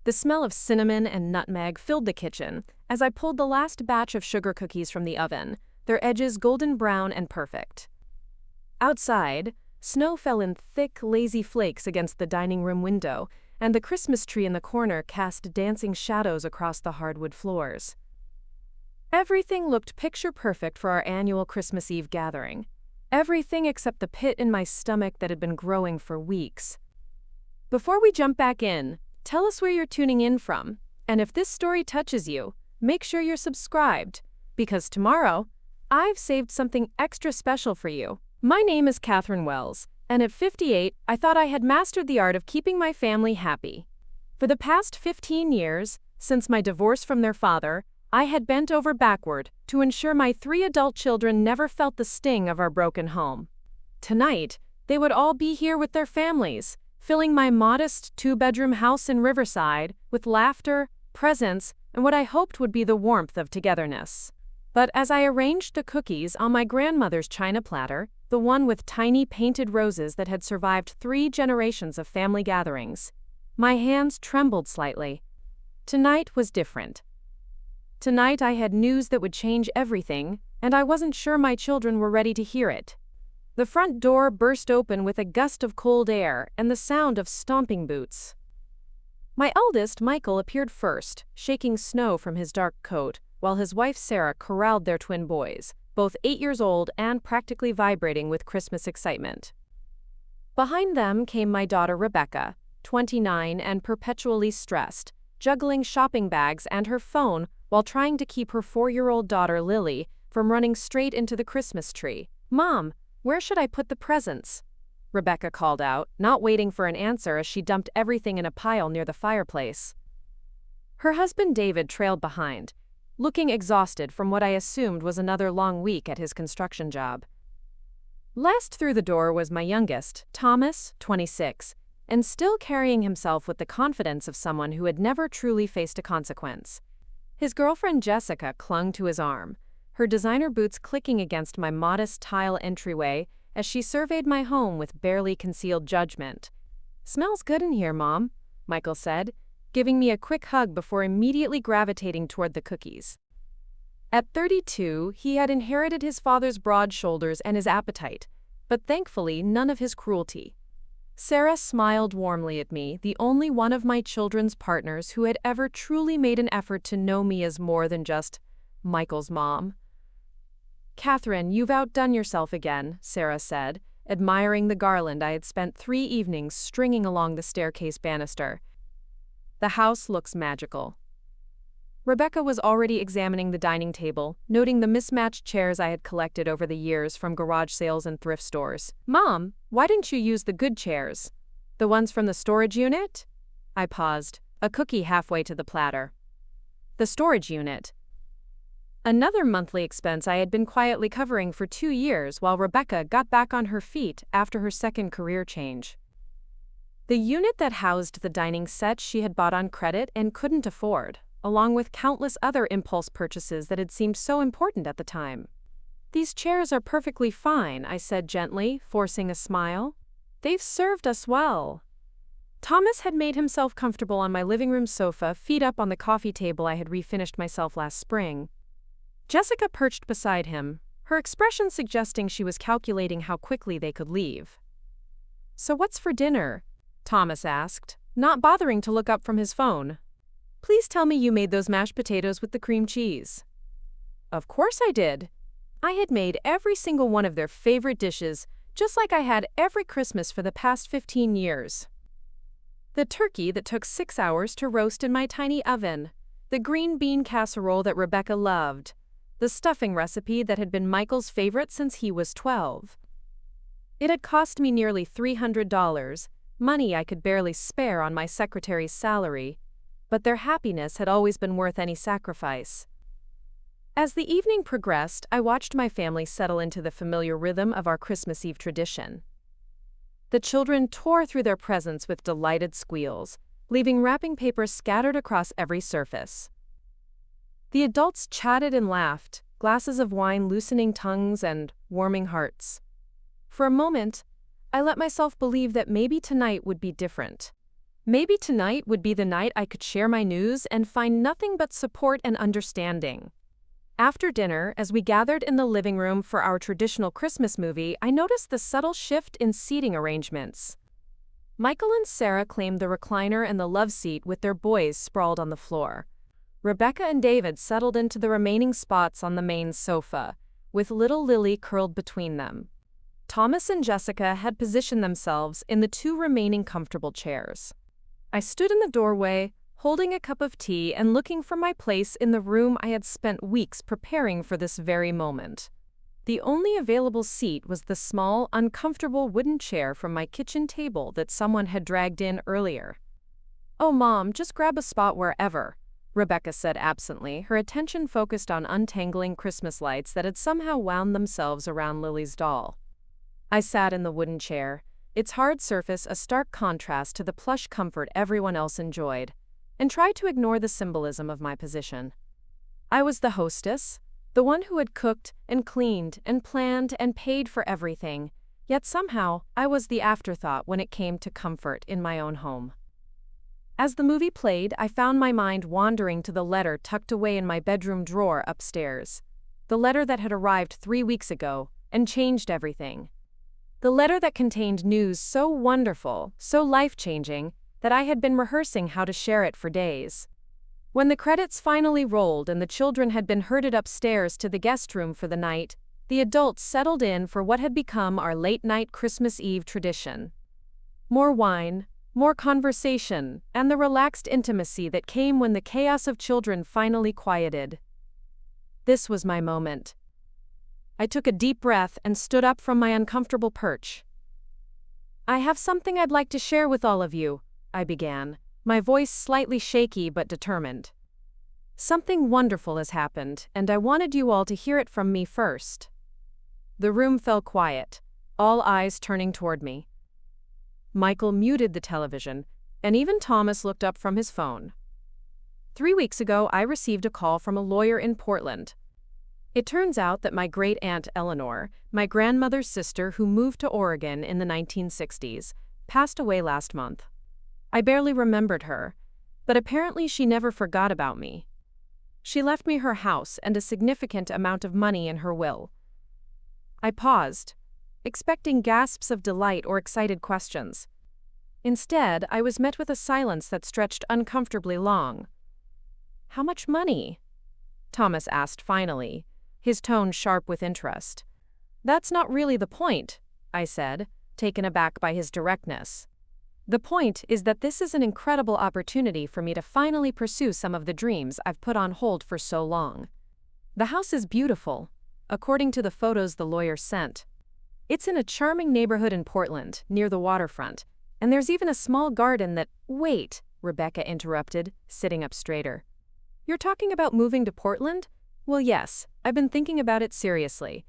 The smell of cinnamon and nutmeg filled the kitchen as I pulled the last batch of sugar cookies from the oven, their edges golden brown and perfect. Outside, snow fell in thick, lazy flakes against the dining room window, and the Christmas tree in the corner cast dancing shadows across the hardwood floors. Everything looked picture-perfect for our annual Christmas Eve gathering. Everything except the pit in my stomach that had been growing for weeks. Before we jump back in, tell us where you're tuning in from, and if this story touches you, make sure you're subscribed, because tomorrow, I've saved something extra special for you. My name is Catherine Wells, and at 58, I thought I had mastered the art of keeping my family happy. For the past 15 years, since my divorce from their father, I had bent over backward to ensure my 3 adult children never felt the sting of our broken home. Tonight, they would all be here with their families, filling my modest 2-bedroom house in Riverside with laughter, presents, and what I hoped would be the warmth of togetherness. But as I arranged the cookies on my grandmother's china platter, the one with tiny painted roses that had survived 3 generations of family gatherings, my hands trembled slightly. Tonight was different. Tonight I had news that would change everything, and I wasn't sure my children were ready to hear it. The front door burst open with a gust of cold air and the sound of stomping boots. My eldest, Michael, appeared first, shaking snow from his dark coat, while his wife Sarah corralled their twin boys, both 8 years old and practically vibrating with Christmas excitement. Behind them came my daughter Rebecca, 29 and perpetually stressed, juggling shopping bags and her phone while trying to keep her 4-year-old daughter Lily from running straight into the Christmas tree. "Mom, where should I put the presents?" Rebecca called out, not waiting for an answer as she dumped everything in a pile near the fireplace. Her husband David trailed behind, looking exhausted from what I assumed was another long week at his construction job. Last through the door was my youngest, Thomas, 26, and still carrying himself with the confidence of someone who had never truly faced a consequence. His girlfriend Jessica clung to his arm, her designer boots clicking against my modest tile entryway as she surveyed my home with barely concealed judgment. "Smells good in here, Mom," Michael said, giving me a quick hug before immediately gravitating toward the cookies. At 32, he had inherited his father's broad shoulders and his appetite, but thankfully none of his cruelty. Sarah smiled warmly at me, the only one of my children's partners who had ever truly made an effort to know me as more than just Michael's mom. "Catherine, you've outdone yourself again," Sarah said, admiring the garland I had spent 3 evenings stringing along the staircase banister. "The house looks magical." Rebecca was already examining the dining table, noting the mismatched chairs I had collected over the years from garage sales and thrift stores. "Mom, why didn't you use the good chairs? The ones from the storage unit?" I paused, a cookie halfway to the platter. The storage unit. Another monthly expense I had been quietly covering for 2 years while Rebecca got back on her feet after her second career change. The unit that housed the dining set she had bought on credit and couldn't afford, along with countless other impulse purchases that had seemed so important at the time. "These chairs are perfectly fine," I said gently, forcing a smile. "They've served us well." Thomas had made himself comfortable on my living room sofa, feet up on the coffee table I had refinished myself last spring. Jessica perched beside him, her expression suggesting she was calculating how quickly they could leave. "So what's for dinner?" Thomas asked, not bothering to look up from his phone. "Please tell me you made those mashed potatoes with the cream cheese." Of course I did. I had made every single one of their favorite dishes, just like I had every Christmas for the past 15 years. The turkey that took 6 hours to roast in my tiny oven, the green bean casserole that Rebecca loved, the stuffing recipe that had been Michael's favorite since he was 12. It had cost me nearly $300, money I could barely spare on my secretary's salary, but their happiness had always been worth any sacrifice. As the evening progressed, I watched my family settle into the familiar rhythm of our Christmas Eve tradition. The children tore through their presents with delighted squeals, leaving wrapping paper scattered across every surface. The adults chatted and laughed, glasses of wine loosening tongues and warming hearts. For a moment, I let myself believe that maybe tonight would be different. Maybe tonight would be the night I could share my news and find nothing but support and understanding. After dinner, as we gathered in the living room for our traditional Christmas movie, I noticed the subtle shift in seating arrangements. Michael and Sarah claimed the recliner and the love seat with their boys sprawled on the floor. Rebecca and David settled into the remaining spots on the main sofa, with little Lily curled between them. Thomas and Jessica had positioned themselves in the two remaining comfortable chairs. I stood in the doorway, holding a cup of tea and looking for my place in the room I had spent weeks preparing for this very moment. The only available seat was the small, uncomfortable wooden chair from my kitchen table that someone had dragged in earlier. "Oh, Mom, just grab a spot wherever," Rebecca said absently, her attention focused on untangling Christmas lights that had somehow wound themselves around Lily's doll. I sat in the wooden chair, its hard surface a stark contrast to the plush comfort everyone else enjoyed, and tried to ignore the symbolism of my position. I was the hostess, the one who had cooked and cleaned and planned and paid for everything, yet somehow I was the afterthought when it came to comfort in my own home. As the movie played, I found my mind wandering to the letter tucked away in my bedroom drawer upstairs. The letter that had arrived 3 weeks ago and changed everything. The letter that contained news so wonderful, so life-changing, that I had been rehearsing how to share it for days. When the credits finally rolled and the children had been herded upstairs to the guest room for the night, the adults settled in for what had become our late-night Christmas Eve tradition. More wine, more conversation, and the relaxed intimacy that came when the chaos of children finally quieted. This was my moment. I took a deep breath and stood up from my uncomfortable perch. "I have something I'd like to share with all of you," I began, my voice slightly shaky but determined. "Something wonderful has happened, and I wanted you all to hear it from me first." The room fell quiet, all eyes turning toward me. Michael muted the television, and even Thomas looked up from his phone. 3 weeks ago, I received a call from a lawyer in Portland. It turns out that my great-aunt Eleanor, my grandmother's sister who moved to Oregon in the 1960s, passed away last month. I barely remembered her, but apparently she never forgot about me. She left me her house and a significant amount of money in her will. I paused, expecting gasps of delight or excited questions. Instead, I was met with a silence that stretched uncomfortably long. "How much money?" Thomas asked finally, his tone sharp with interest. "That's not really the point," I said, taken aback by his directness. "The point is that this is an incredible opportunity for me to finally pursue some of the dreams I've put on hold for so long. The house is beautiful, according to the photos the lawyer sent. It's in a charming neighborhood in Portland, near the waterfront, and there's even a small garden that—" "Wait," Rebecca interrupted, sitting up straighter. "You're talking about moving to Portland? Well, yes, I've been thinking about it seriously.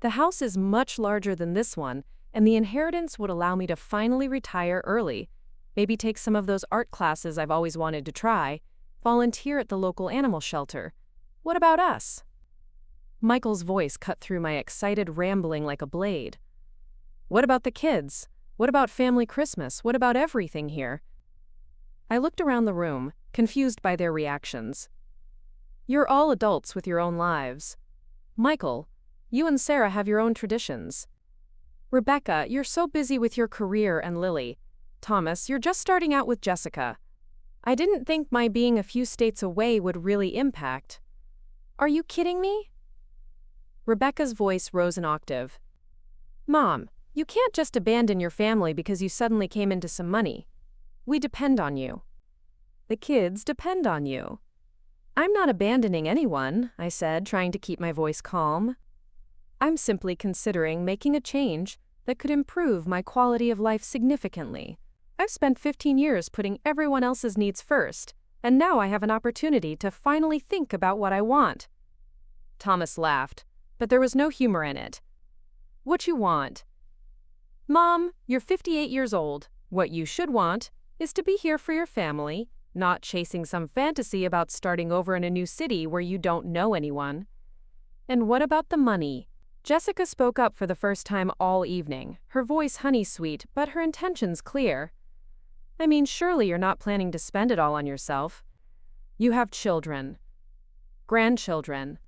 The house is much larger than this one, and the inheritance would allow me to finally retire early, maybe take some of those art classes I've always wanted to try, volunteer at the local animal shelter. What about us?" Michael's voice cut through my excited rambling like a blade. "What about the kids? What about family Christmas? What about everything here?" I looked around the room, confused by their reactions. "You're all adults with your own lives. Michael, you and Sarah have your own traditions. Rebecca, you're so busy with your career and Lily. Thomas, you're just starting out with Jessica. I didn't think my being a few states away would really impact." "Are you kidding me?" Rebecca's voice rose an octave. "Mom, you can't just abandon your family because you suddenly came into some money. We depend on you. The kids depend on you." "I'm not abandoning anyone," I said, trying to keep my voice calm. "I'm simply considering making a change that could improve my quality of life significantly. I've spent 15 years putting everyone else's needs first, and now I have an opportunity to finally think about what I want." Thomas laughed, but there was no humor in it. "What you want?" "Mom, you're 58 years old. What you should want is to be here for your family, not chasing some fantasy about starting over in a new city where you don't know anyone." "And what about the money?" Jessica spoke up for the first time all evening, her voice honey-sweet but her intentions clear. I mean, surely you're not planning to spend it all on yourself. You have children, grandchildren.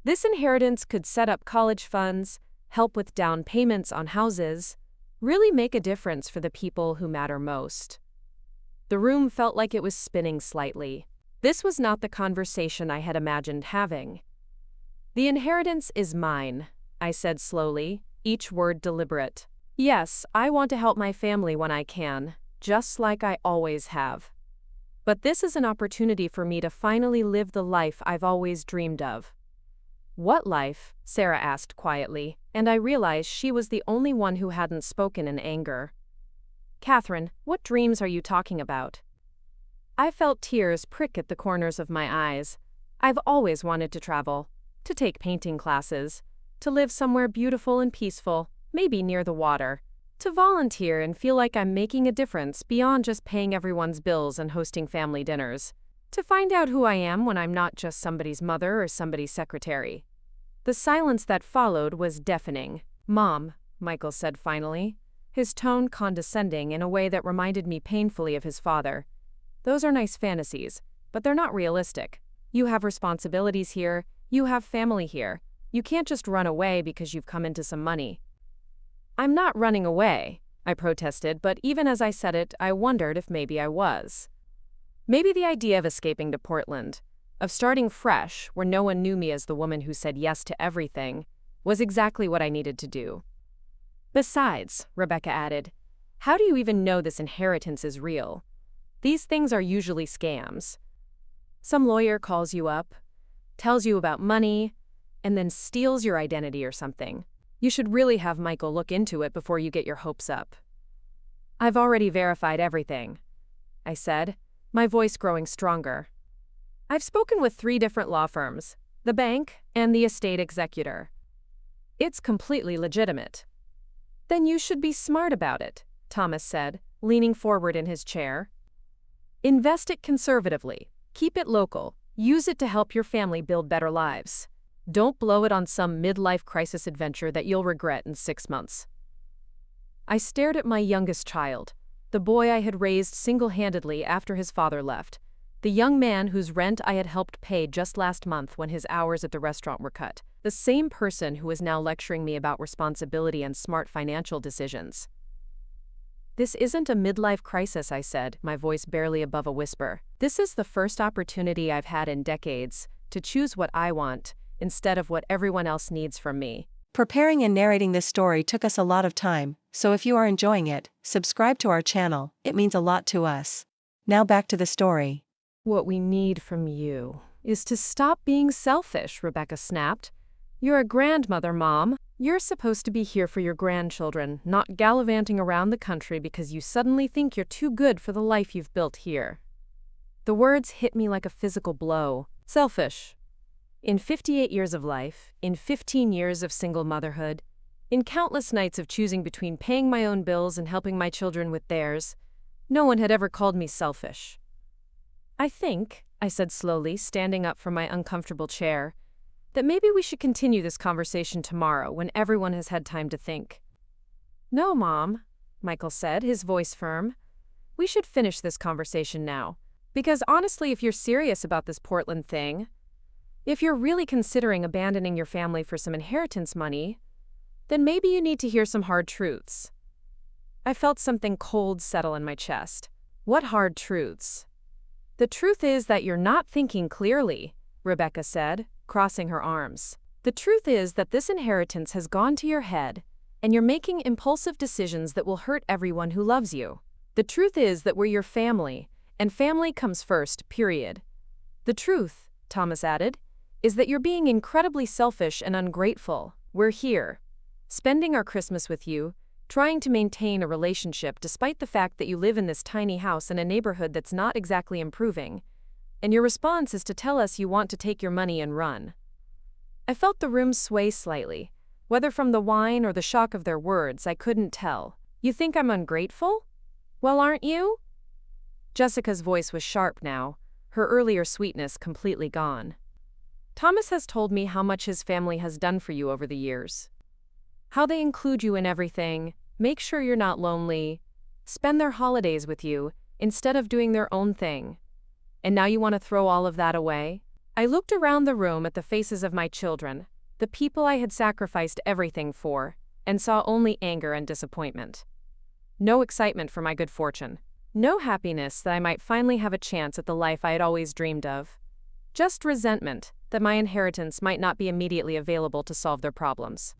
This inheritance could set up college funds, help with down payments on houses, really make a difference for the people who matter most. The room felt like it was spinning slightly. This was not the conversation I had imagined having. The inheritance is mine, I said slowly, each word deliberate. Yes, I want to help my family when I can, just like I always have. But this is an opportunity for me to finally live the life I've always dreamed of. What life? Sarah asked quietly, and I realized she was the only one who hadn't spoken in anger. Catherine, what dreams are you talking about? I felt tears prick at the corners of my eyes. I've always wanted to travel, to take painting classes, to live somewhere beautiful and peaceful, maybe near the water, to volunteer and feel like I'm making a difference beyond just paying everyone's bills and hosting family dinners, to find out who I am when I'm not just somebody's mother or somebody's secretary. The silence that followed was deafening. Mom, Michael said finally, his tone condescending in a way that reminded me painfully of his father. Those are nice fantasies, but they're not realistic. You have responsibilities here, you have family here. You can't just run away because you've come into some money. I'm not running away, I protested, but even as I said it, I wondered if maybe I was. Maybe the idea of escaping to Portland, of starting fresh, where no one knew me as the woman who said yes to everything, was exactly what I needed to do. Besides, Rebecca added, how do you even know this inheritance is real? These things are usually scams. Some lawyer calls you up, tells you about money, and then steals your identity or something. You should really have Michael look into it before you get your hopes up. I've already verified everything, I said, my voice growing stronger. I've spoken with 3 different law firms, the bank and the estate executor. It's completely legitimate. Then you should be smart about it, Thomas said, leaning forward in his chair. Invest it conservatively, keep it local, use it to help your family build better lives. Don't blow it on some midlife crisis adventure that you'll regret in 6 months. I stared at my youngest child, the boy I had raised single-handedly after his father left, the young man whose rent I had helped pay just last month when his hours at the restaurant were cut, the same person who was now lecturing me about responsibility and smart financial decisions. This isn't a midlife crisis, I said, my voice barely above a whisper. This is the first opportunity I've had in decades to choose what I want, instead of what everyone else needs from me. Preparing and narrating this story took us a lot of time, so if you are enjoying it, subscribe to our channel, it means a lot to us. Now back to the story. What we need from you is to stop being selfish, Rebecca snapped. You're a grandmother, Mom. You're supposed to be here for your grandchildren, not gallivanting around the country because you suddenly think you're too good for the life you've built here. The words hit me like a physical blow. Selfish. In 58 years of life, in 15 years of single motherhood, in countless nights of choosing between paying my own bills and helping my children with theirs, no one had ever called me selfish. I think, I said slowly, standing up from my uncomfortable chair, that maybe we should continue this conversation tomorrow when everyone has had time to think. No, Mom, Michael said, his voice firm. We should finish this conversation now. Because honestly, if you're serious about this Portland thing, if you're really considering abandoning your family for some inheritance money, then maybe you need to hear some hard truths. I felt something cold settle in my chest. What hard truths? The truth is that you're not thinking clearly, Rebecca said, crossing her arms. The truth is that this inheritance has gone to your head, and you're making impulsive decisions that will hurt everyone who loves you. The truth is that we're your family, and family comes first, period. The truth, Thomas added, is that you're being incredibly selfish and ungrateful. We're here, spending our Christmas with you, trying to maintain a relationship despite the fact that you live in this tiny house in a neighborhood that's not exactly improving, and your response is to tell us you want to take your money and run. I felt the room sway slightly. Whether from the wine or the shock of their words, I couldn't tell. You think I'm ungrateful? Well, aren't you? Jessica's voice was sharp now, her earlier sweetness completely gone. Thomas has told me how much his family has done for you over the years. How they include you in everything, make sure you're not lonely, spend their holidays with you, instead of doing their own thing. And now you want to throw all of that away? I looked around the room at the faces of my children, the people I had sacrificed everything for, and saw only anger and disappointment. No excitement for my good fortune. No happiness that I might finally have a chance at the life I had always dreamed of. Just resentment that my inheritance might not be immediately available to solve their problems.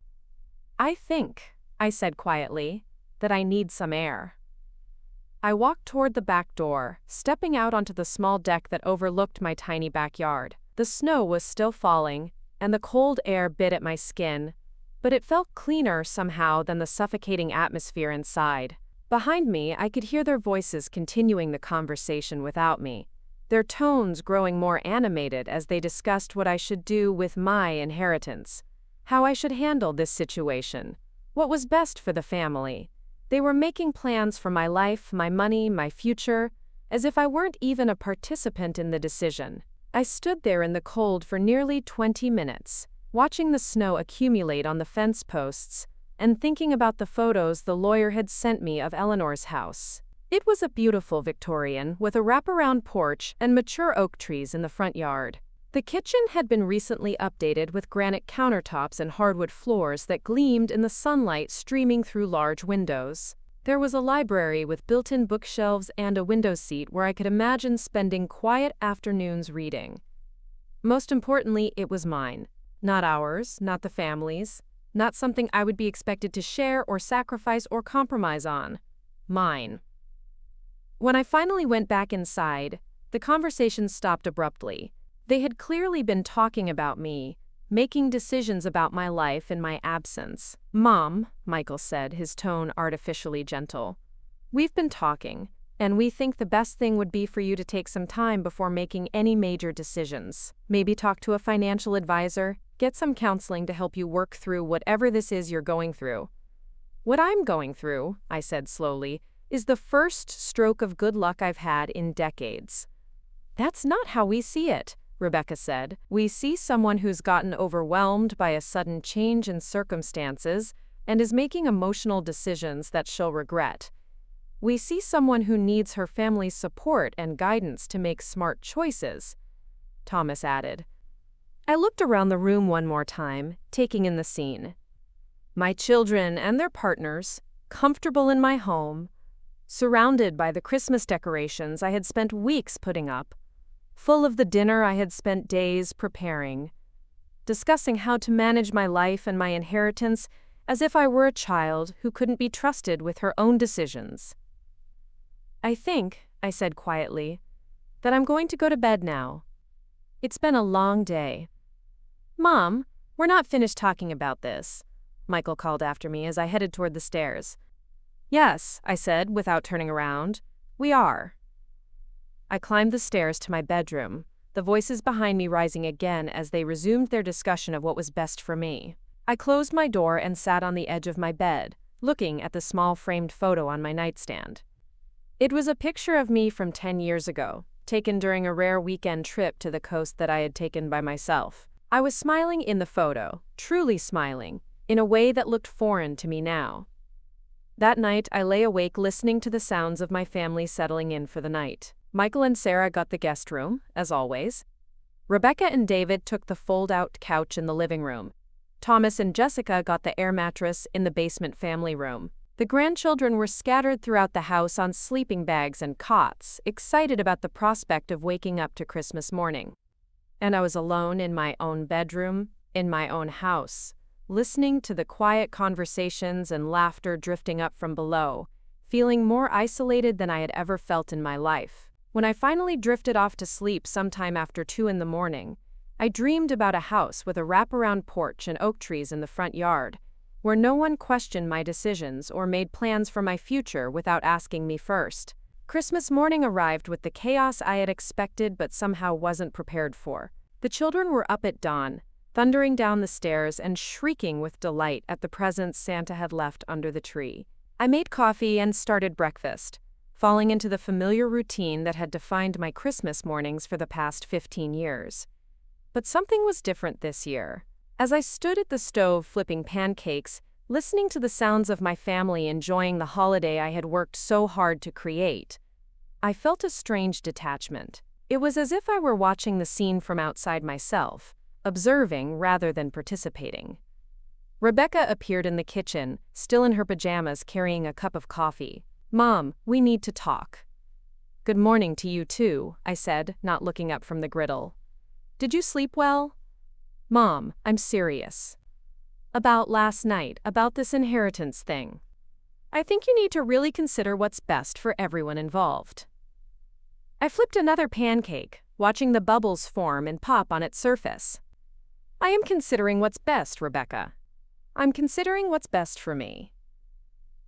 I think, I said quietly, that I need some air. I walked toward the back door, stepping out onto the small deck that overlooked my tiny backyard. The snow was still falling, and the cold air bit at my skin, but it felt cleaner somehow than the suffocating atmosphere inside. Behind me, I could hear their voices continuing the conversation without me, their tones growing more animated as they discussed what I should do with my inheritance, how I should handle this situation, what was best for the family. They were making plans for my life, my money, my future, as if I weren't even a participant in the decision. I stood there in the cold for nearly 20 minutes, watching the snow accumulate on the fence posts and thinking about the photos the lawyer had sent me of Eleanor's house. It was a beautiful Victorian with a wraparound porch and mature oak trees in the front yard. The kitchen had been recently updated with granite countertops and hardwood floors that gleamed in the sunlight streaming through large windows. There was a library with built-in bookshelves and a window seat where I could imagine spending quiet afternoons reading. Most importantly, it was mine. Not ours, not the family's, not something I would be expected to share or sacrifice or compromise on. Mine. When I finally went back inside, the conversation stopped abruptly. They had clearly been talking about me, making decisions about my life in my absence. "Mom," Michael said, his tone artificially gentle, "we've been talking, and we think the best thing would be for you to take some time before making any major decisions. Maybe talk to a financial advisor, get some counseling to help you work through whatever this is you're going through." "What I'm going through," I said slowly, "is the first stroke of good luck I've had in decades." "That's not how we see it," Rebecca said. "We see someone who's gotten overwhelmed by a sudden change in circumstances and is making emotional decisions that she'll regret. We see someone who needs her family's support and guidance to make smart choices," Thomas added. I looked around the room one more time, taking in the scene. My children and their partners, comfortable in my home, surrounded by the Christmas decorations I had spent weeks putting up, full of the dinner I had spent days preparing, discussing how to manage my life and my inheritance as if I were a child who couldn't be trusted with her own decisions. "I think," I said quietly, "that I'm going to go to bed now. It's been a long day." "Mom, we're not finished talking about this," Michael called after me as I headed toward the stairs. "Yes," I said without turning around, "we are." I climbed the stairs to my bedroom, the voices behind me rising again as they resumed their discussion of what was best for me. I closed my door and sat on the edge of my bed, looking at the small framed photo on my nightstand. It was a picture of me from 10 years ago, taken during a rare weekend trip to the coast that I had taken by myself. I was smiling in the photo, truly smiling, in a way that looked foreign to me now. That night, I lay awake listening to the sounds of my family settling in for the night. Michael and Sarah got the guest room, as always. Rebecca and David took the fold-out couch in the living room. Thomas and Jessica got the air mattress in the basement family room. The grandchildren were scattered throughout the house on sleeping bags and cots, excited about the prospect of waking up to Christmas morning. And I was alone in my own bedroom, in my own house, listening to the quiet conversations and laughter drifting up from below, feeling more isolated than I had ever felt in my life. When I finally drifted off to sleep sometime after 2 in the morning, I dreamed about a house with a wraparound porch and oak trees in the front yard, where no one questioned my decisions or made plans for my future without asking me first. Christmas morning arrived with the chaos I had expected but somehow wasn't prepared for. The children were up at dawn, thundering down the stairs and shrieking with delight at the presents Santa had left under the tree. I made coffee and started breakfast, falling into the familiar routine that had defined my Christmas mornings for the past 15 years. But something was different this year. As I stood at the stove flipping pancakes, listening to the sounds of my family enjoying the holiday I had worked so hard to create. I felt a strange detachment. It was as if I were watching the scene from outside myself, observing rather than participating. Rebecca appeared in the kitchen, still in her pajamas, carrying a cup of coffee. "Mom, we need to talk." "Good morning to you too," I said, not looking up from the griddle. "Did you sleep well?" "Mom, I'm serious. About last night, about this inheritance thing. I think you need to really consider what's best for everyone involved." I flipped another pancake, watching the bubbles form and pop on its surface. "I am considering what's best, Rebecca. I'm considering what's best for me."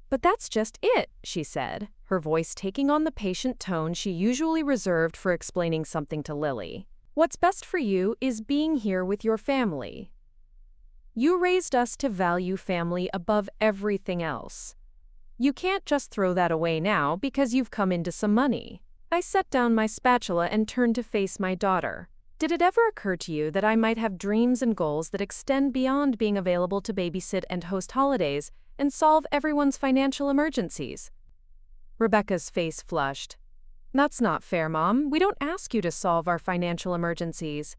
"But that's just it," she said, her voice taking on the patient tone she usually reserved for explaining something to Lily. "What's best for you is being here with your family. You raised us to value family above everything else. You can't just throw that away now because you've come into some money." I set down my spatula and turned to face my daughter. "Did it ever occur to you that I might have dreams and goals that extend beyond being available to babysit and host holidays and solve everyone's financial emergencies?" Rebecca's face flushed. "That's not fair, Mom. We don't ask you to solve our financial emergencies."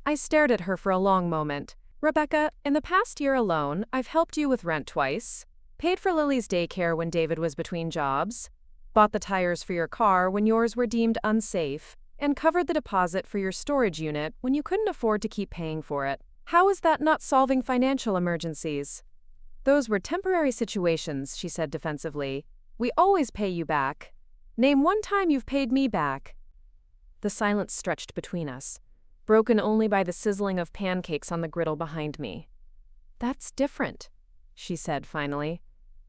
I stared at her for a long moment. "Rebecca, in the past year alone, I've helped you with rent twice, paid for Lily's daycare when David was between jobs, bought the tires for your car when yours were deemed unsafe, and covered the deposit for your storage unit when you couldn't afford to keep paying for it. How is that not solving financial emergencies?" "Those were temporary situations," she said defensively. "We always pay you back. Name one time you've paid me back." The silence stretched between us, broken only by the sizzling of pancakes on the griddle behind me. "That's different," she said finally.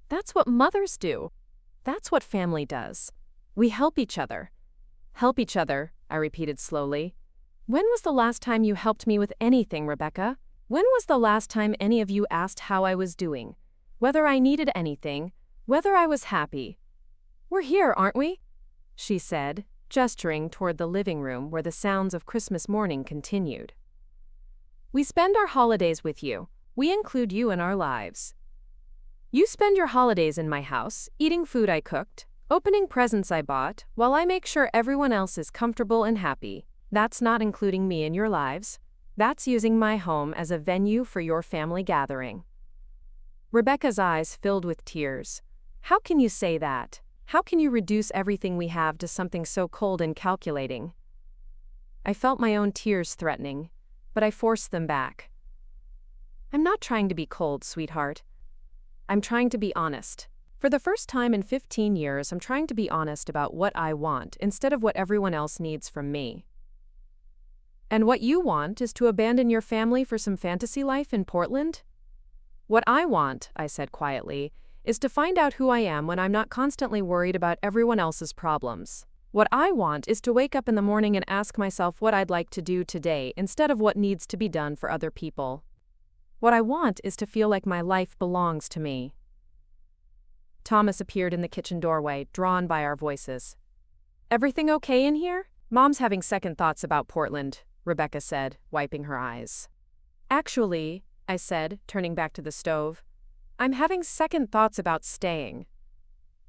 "That's what mothers do. That's what family does. We help each other." "Help each other," I repeated slowly. "When was the last time you helped me with anything, Rebecca? When was the last time any of you asked how I was doing? Whether I needed anything? Whether I was happy? We're here, aren't we?" she said, gesturing toward the living room where the sounds of Christmas morning continued. "We spend our holidays with you. We include you in our lives. You spend your holidays in my house, eating food I cooked, opening presents I bought, while I make sure everyone else is comfortable and happy. That's not including me in your lives. That's using my home as a venue for your family gathering." Rebecca's eyes filled with tears. "How can you say that? How can you reduce everything we have to something so cold and calculating?" I felt my own tears threatening, but I forced them back. "I'm not trying to be cold, sweetheart. I'm trying to be honest. For the first time in 15 years, I'm trying to be honest about what I want instead of what everyone else needs from me." "And what you want is to abandon your family for some fantasy life in Portland?" "What I want," I said quietly, "is to find out who I am when I'm not constantly worried about everyone else's problems. What I want is to wake up in the morning and ask myself what I'd like to do today instead of what needs to be done for other people. What I want is to feel like my life belongs to me." Thomas appeared in the kitchen doorway, drawn by our voices. "Everything okay in here?" "Mom's having second thoughts about Portland," Rebecca said, wiping her eyes. "Actually," I said, turning back to the stove, "I'm having second thoughts about staying."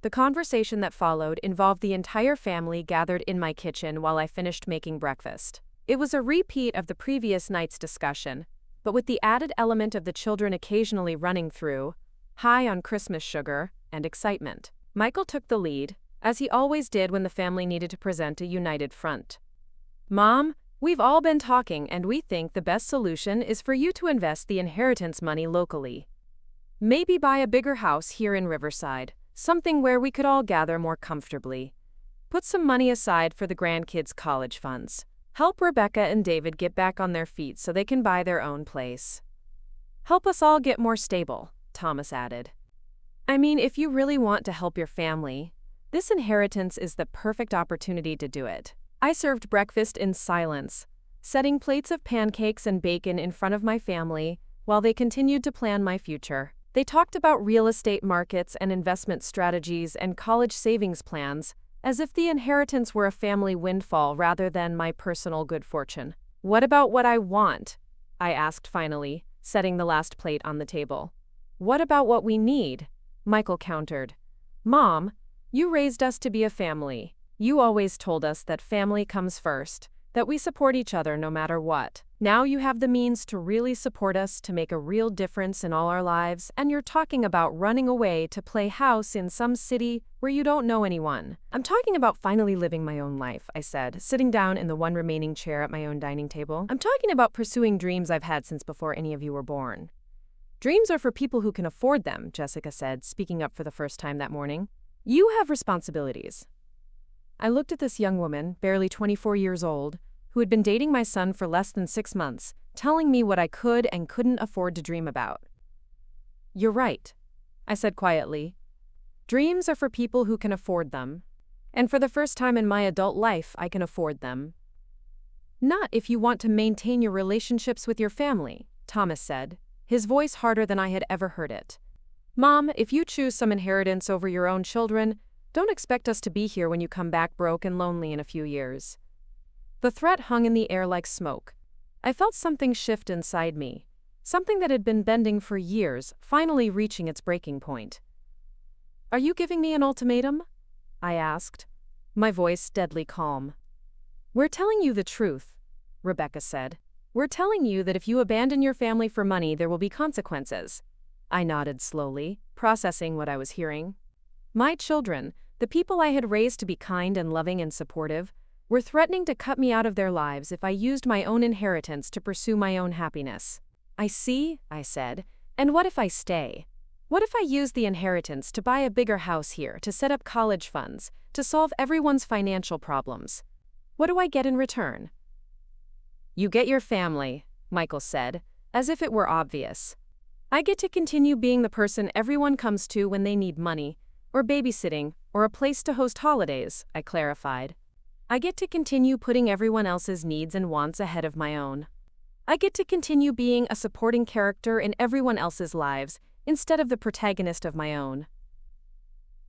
The conversation that followed involved the entire family gathered in my kitchen while I finished making breakfast. It was a repeat of the previous night's discussion, but with the added element of the children occasionally running through, high on Christmas sugar and excitement. Michael took the lead, as he always did when the family needed to present a united front. "Mom, we've all been talking and we think the best solution is for you to invest the inheritance money locally. Maybe buy a bigger house here in Riverside, something where we could all gather more comfortably. Put some money aside for the grandkids' college funds. Help Rebecca and David get back on their feet so they can buy their own place. Help us all get more stable," Thomas added. "I mean, if you really want to help your family, this inheritance is the perfect opportunity to do it." I served breakfast in silence, setting plates of pancakes and bacon in front of my family while they continued to plan my future. They talked about real estate markets and investment strategies and college savings plans, as if the inheritance were a family windfall rather than my personal good fortune. "What about what I want?" I asked finally, setting the last plate on the table. What about what we need? Michael countered. Mom, you raised us to be a family. You always told us that family comes first, that we support each other no matter what. Now you have the means to really support us, to make a real difference in all our lives, and you're talking about running away to play house in some city where you don't know anyone. I'm talking about finally living my own life, I said, sitting down in the one remaining chair at my own dining table. I'm talking about pursuing dreams I've had since before any of you were born. Dreams are for people who can afford them, Jessica said, speaking up for the first time that morning. You have responsibilities. I looked at this young woman, barely 24 years old, who had been dating my son for less than 6 months, telling me what I could and couldn't afford to dream about. You're right, I said quietly. Dreams are for people who can afford them. And for the first time in my adult life, I can afford them. Not if you want to maintain your relationships with your family, Thomas said, his voice harder than I had ever heard it. Mom, if you choose some inheritance over your own children, don't expect us to be here when you come back broke and lonely in a few years. The threat hung in the air like smoke. I felt something shift inside me, something that had been bending for years, finally reaching its breaking point. Are you giving me an ultimatum? I asked, my voice deadly calm. We're telling you the truth, Rebecca said. We're telling you that if you abandon your family for money, there will be consequences. I nodded slowly, processing what I was hearing. My children, the people I had raised to be kind and loving and supportive, were threatening to cut me out of their lives if I used my own inheritance to pursue my own happiness. I see, I said, and what if I stay? What if I use the inheritance to buy a bigger house here, to set up college funds, to solve everyone's financial problems? What do I get in return? You get your family, Michael said, as if it were obvious. I get to continue being the person everyone comes to when they need money, or babysitting, or a place to host holidays, I clarified. I get to continue putting everyone else's needs and wants ahead of my own. I get to continue being a supporting character in everyone else's lives instead of the protagonist of my own.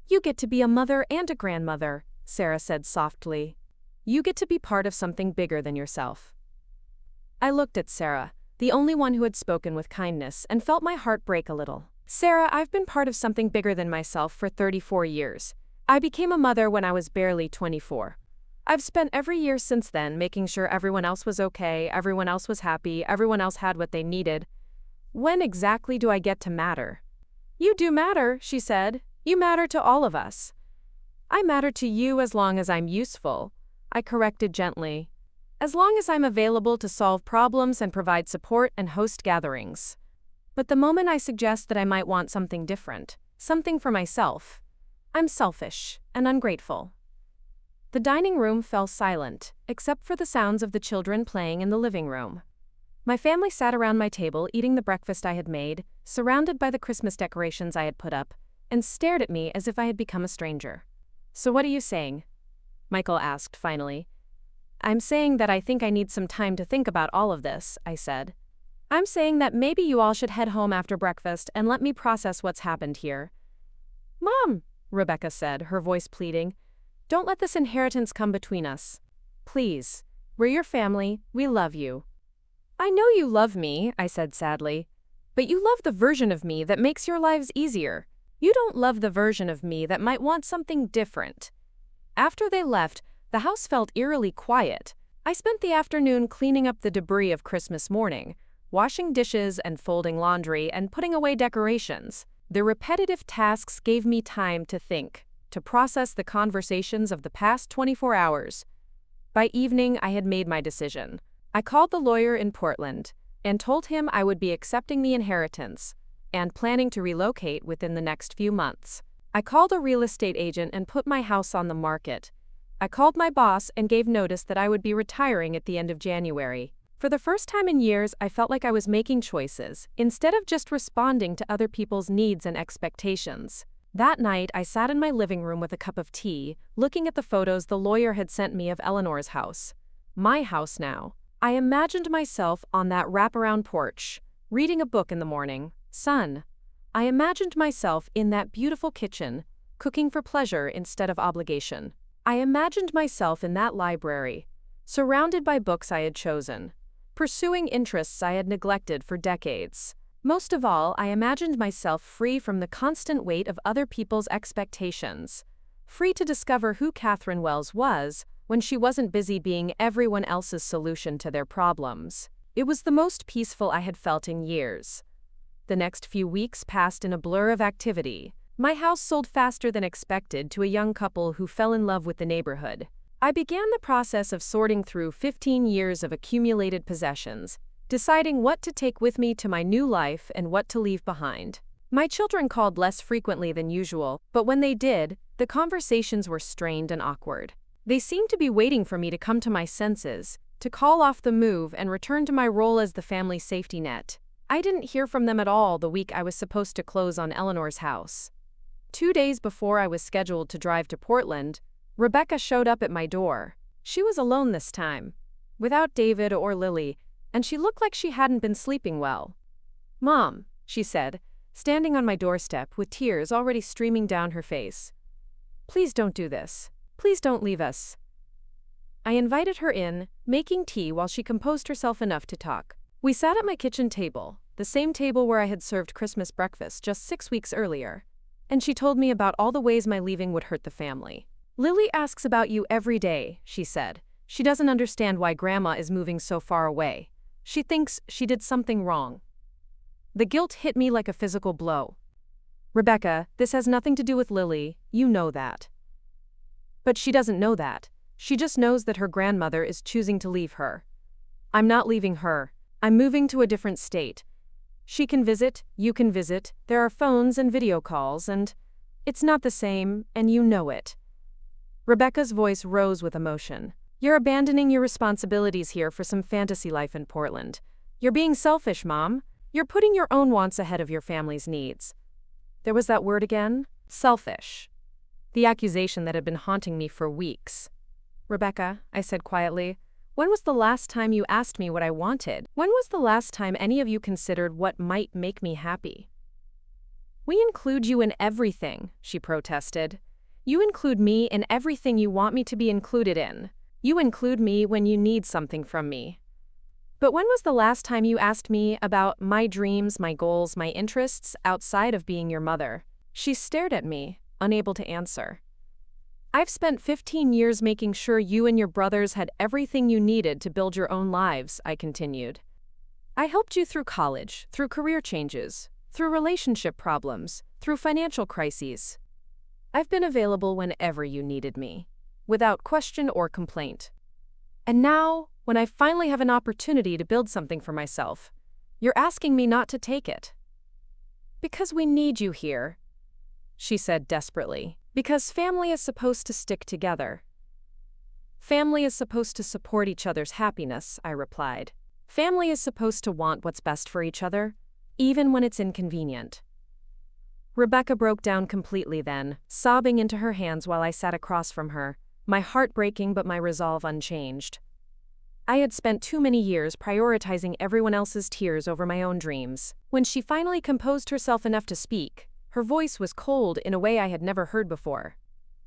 You get to be a mother and a grandmother, Sarah said softly. You get to be part of something bigger than yourself. I looked at Sarah, the only one who had spoken with kindness, and felt my heart break a little. Sarah, I've been part of something bigger than myself for 34 years. I became a mother when I was barely 24. I've spent every year since then making sure everyone else was okay, everyone else was happy, everyone else had what they needed. When exactly do I get to matter? You do matter, she said. You matter to all of us. I matter to you as long as I'm useful, I corrected gently. As long as I'm available to solve problems and provide support and host gatherings. But the moment I suggest that I might want something different, something for myself, I'm selfish and ungrateful. The dining room fell silent, except for the sounds of the children playing in the living room. My family sat around my table eating the breakfast I had made, surrounded by the Christmas decorations I had put up, and stared at me as if I had become a stranger. So what are you saying? Michael asked finally. I'm saying that I think I need some time to think about all of this, I said. I'm saying that maybe you all should head home after breakfast and let me process what's happened here. Mom, Rebecca said, her voice pleading, don't let this inheritance come between us. Please, we're your family, we love you. I know you love me, I said sadly, but you love the version of me that makes your lives easier. You don't love the version of me that might want something different. After they left, the house felt eerily quiet. I spent the afternoon cleaning up the debris of Christmas morning, washing dishes and folding laundry and putting away decorations. The repetitive tasks gave me time to think, to process the conversations of the past 24 hours. By evening, I had made my decision. I called the lawyer in Portland and told him I would be accepting the inheritance and planning to relocate within the next few months. I called a real estate agent and put my house on the market. I called my boss and gave notice that I would be retiring at the end of January. For the first time in years, I felt like I was making choices, instead of just responding to other people's needs and expectations. That night, I sat in my living room with a cup of tea, looking at the photos the lawyer had sent me of Eleanor's house. My house now. I imagined myself on that wraparound porch, reading a book in the morning. Sun. I imagined myself in that beautiful kitchen, cooking for pleasure instead of obligation. I imagined myself in that library, surrounded by books I had chosen, pursuing interests I had neglected for decades. Most of all, I imagined myself free from the constant weight of other people's expectations. Free to discover who Catherine Wells was when she wasn't busy being everyone else's solution to their problems. It was the most peaceful I had felt in years. The next few weeks passed in a blur of activity. My house sold faster than expected to a young couple who fell in love with the neighborhood. I began the process of sorting through 15 years of accumulated possessions, deciding what to take with me to my new life and what to leave behind. My children called less frequently than usual, but when they did, the conversations were strained and awkward. They seemed to be waiting for me to come to my senses, to call off the move and return to my role as the family safety net. I didn't hear from them at all the week I was supposed to close on Eleanor's house. 2 days before I was scheduled to drive to Portland, Rebecca showed up at my door. She was alone this time, without David or Lily, and she looked like she hadn't been sleeping well. "Mom," she said, standing on my doorstep with tears already streaming down her face. "Please don't do this. Please don't leave us." I invited her in, making tea while she composed herself enough to talk. We sat at my kitchen table, the same table where I had served Christmas breakfast just 6 weeks earlier, and she told me about all the ways my leaving would hurt the family. "Lily asks about you every day," she said. "She doesn't understand why Grandma is moving so far away. She thinks she did something wrong." The guilt hit me like a physical blow. "Rebecca, this has nothing to do with Lily, you know that." But she doesn't know that. She just knows that her grandmother is choosing to leave her. "I'm not leaving her. I'm moving to a different state. She can visit, you can visit, there are phones and video calls, and it's not the same, and you know it." Rebecca's voice rose with emotion. "You're abandoning your responsibilities here for some fantasy life in Portland. You're being selfish, Mom. You're putting your own wants ahead of your family's needs." There was that word again. Selfish. The accusation that had been haunting me for weeks. "Rebecca," I said quietly, "when was the last time you asked me what I wanted? When was the last time any of you considered what might make me happy?" "We include you in everything," she protested. "You include me in everything you want me to be included in. You include me when you need something from me. But when was the last time you asked me about my dreams, my goals, my interests outside of being your mother?" She stared at me, unable to answer. "I've spent 15 years making sure you and your brothers had everything you needed to build your own lives," I continued. "I helped you through college, through career changes, through relationship problems, through financial crises. I've been available whenever you needed me, without question or complaint. And now, when I finally have an opportunity to build something for myself, you're asking me not to take it." "Because we need you here," she said desperately. "Because family is supposed to stick together." "Family is supposed to support each other's happiness," I replied. "Family is supposed to want what's best for each other, even when it's inconvenient." Rebecca broke down completely then, sobbing into her hands while I sat across from her, my heart breaking but my resolve unchanged. I had spent too many years prioritizing everyone else's tears over my own dreams. When she finally composed herself enough to speak, her voice was cold in a way I had never heard before.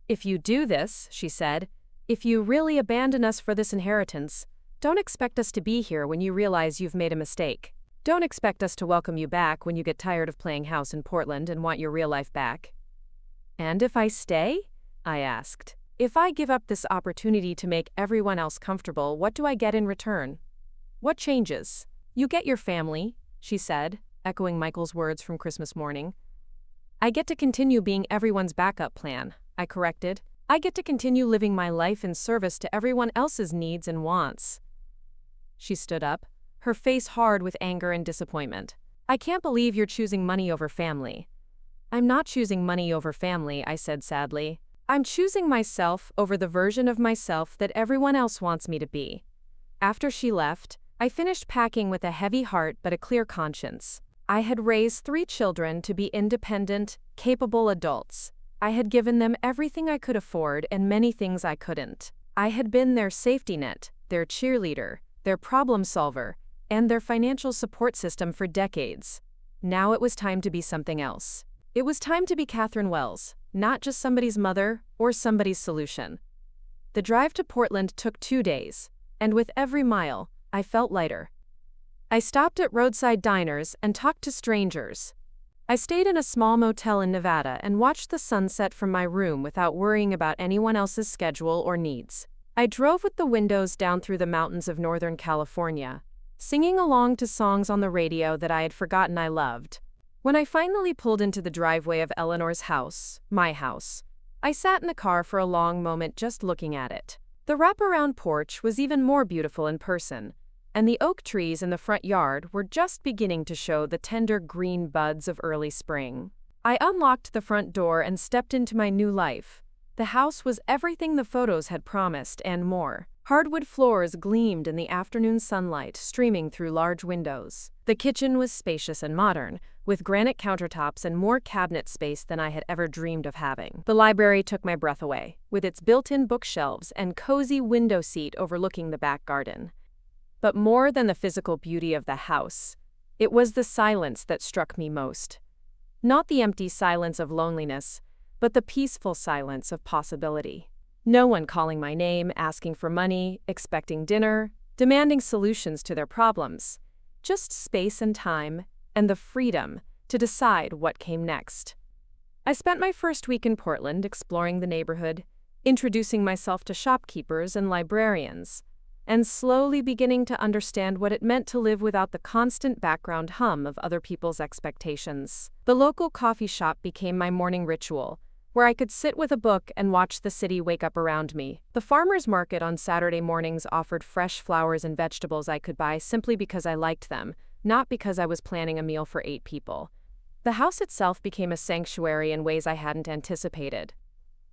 "If you do this," she said, "if you really abandon us for this inheritance, don't expect us to be here when you realize you've made a mistake. Don't expect us to welcome you back when you get tired of playing house in Portland and want your real life back." "And if I stay?" I asked. "If I give up this opportunity to make everyone else comfortable, what do I get in return? What changes?" "You get your family," she said, echoing Michael's words from Christmas morning. "I get to continue being everyone's backup plan," I corrected. "I get to continue living my life in service to everyone else's needs and wants." She stood up, her face hard with anger and disappointment. "I can't believe you're choosing money over family." "I'm not choosing money over family," I said sadly. "I'm choosing myself over the version of myself that everyone else wants me to be." After she left, I finished packing with a heavy heart but a clear conscience. I had raised 3 children to be independent, capable adults. I had given them everything I could afford and many things I couldn't. I had been their safety net, their cheerleader, their problem solver, and their financial support system for decades. Now it was time to be something else. It was time to be Catherine Wells, not just somebody's mother or somebody's solution. The drive to Portland took 2 days, and with every mile, I felt lighter. I stopped at roadside diners and talked to strangers. I stayed in a small motel in Nevada and watched the sunset from my room without worrying about anyone else's schedule or needs. I drove with the windows down through the mountains of Northern California, singing along to songs on the radio that I had forgotten I loved. When I finally pulled into the driveway of Eleanor's house, my house, I sat in the car for a long moment just looking at it. The wraparound porch was even more beautiful in person, and the oak trees in the front yard were just beginning to show the tender green buds of early spring. I unlocked the front door and stepped into my new life. The house was everything the photos had promised and more. Hardwood floors gleamed in the afternoon sunlight streaming through large windows. The kitchen was spacious and modern, with granite countertops and more cabinet space than I had ever dreamed of having. The library took my breath away, with its built-in bookshelves and cozy window seat overlooking the back garden. But more than the physical beauty of the house, it was the silence that struck me most. Not the empty silence of loneliness, but the peaceful silence of possibility. No one calling my name, asking for money, expecting dinner, demanding solutions to their problems. Just space and time, and the freedom to decide what came next. I spent my first week in Portland exploring the neighborhood, introducing myself to shopkeepers and librarians, and slowly beginning to understand what it meant to live without the constant background hum of other people's expectations. The local coffee shop became my morning ritual, where I could sit with a book and watch the city wake up around me. The farmers market on Saturday mornings offered fresh flowers and vegetables I could buy simply because I liked them, not because I was planning a meal for 8 people. The house itself became a sanctuary in ways I hadn't anticipated.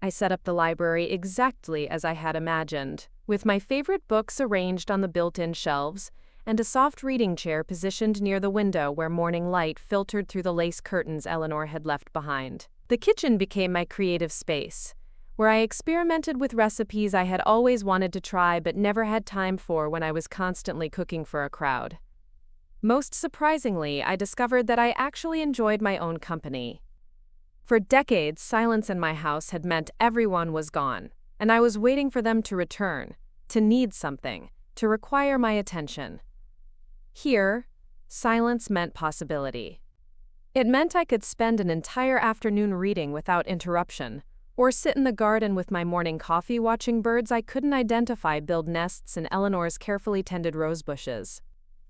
I set up the library exactly as I had imagined, with my favorite books arranged on the built-in shelves, and a soft reading chair positioned near the window where morning light filtered through the lace curtains Eleanor had left behind. The kitchen became my creative space, where I experimented with recipes I had always wanted to try but never had time for when I was constantly cooking for a crowd. Most surprisingly, I discovered that I actually enjoyed my own company. For decades, silence in my house had meant everyone was gone, and I was waiting for them to return, to need something, to require my attention. Here, silence meant possibility. It meant I could spend an entire afternoon reading without interruption, or sit in the garden with my morning coffee watching birds I couldn't identify build nests in Eleanor's carefully tended rose bushes.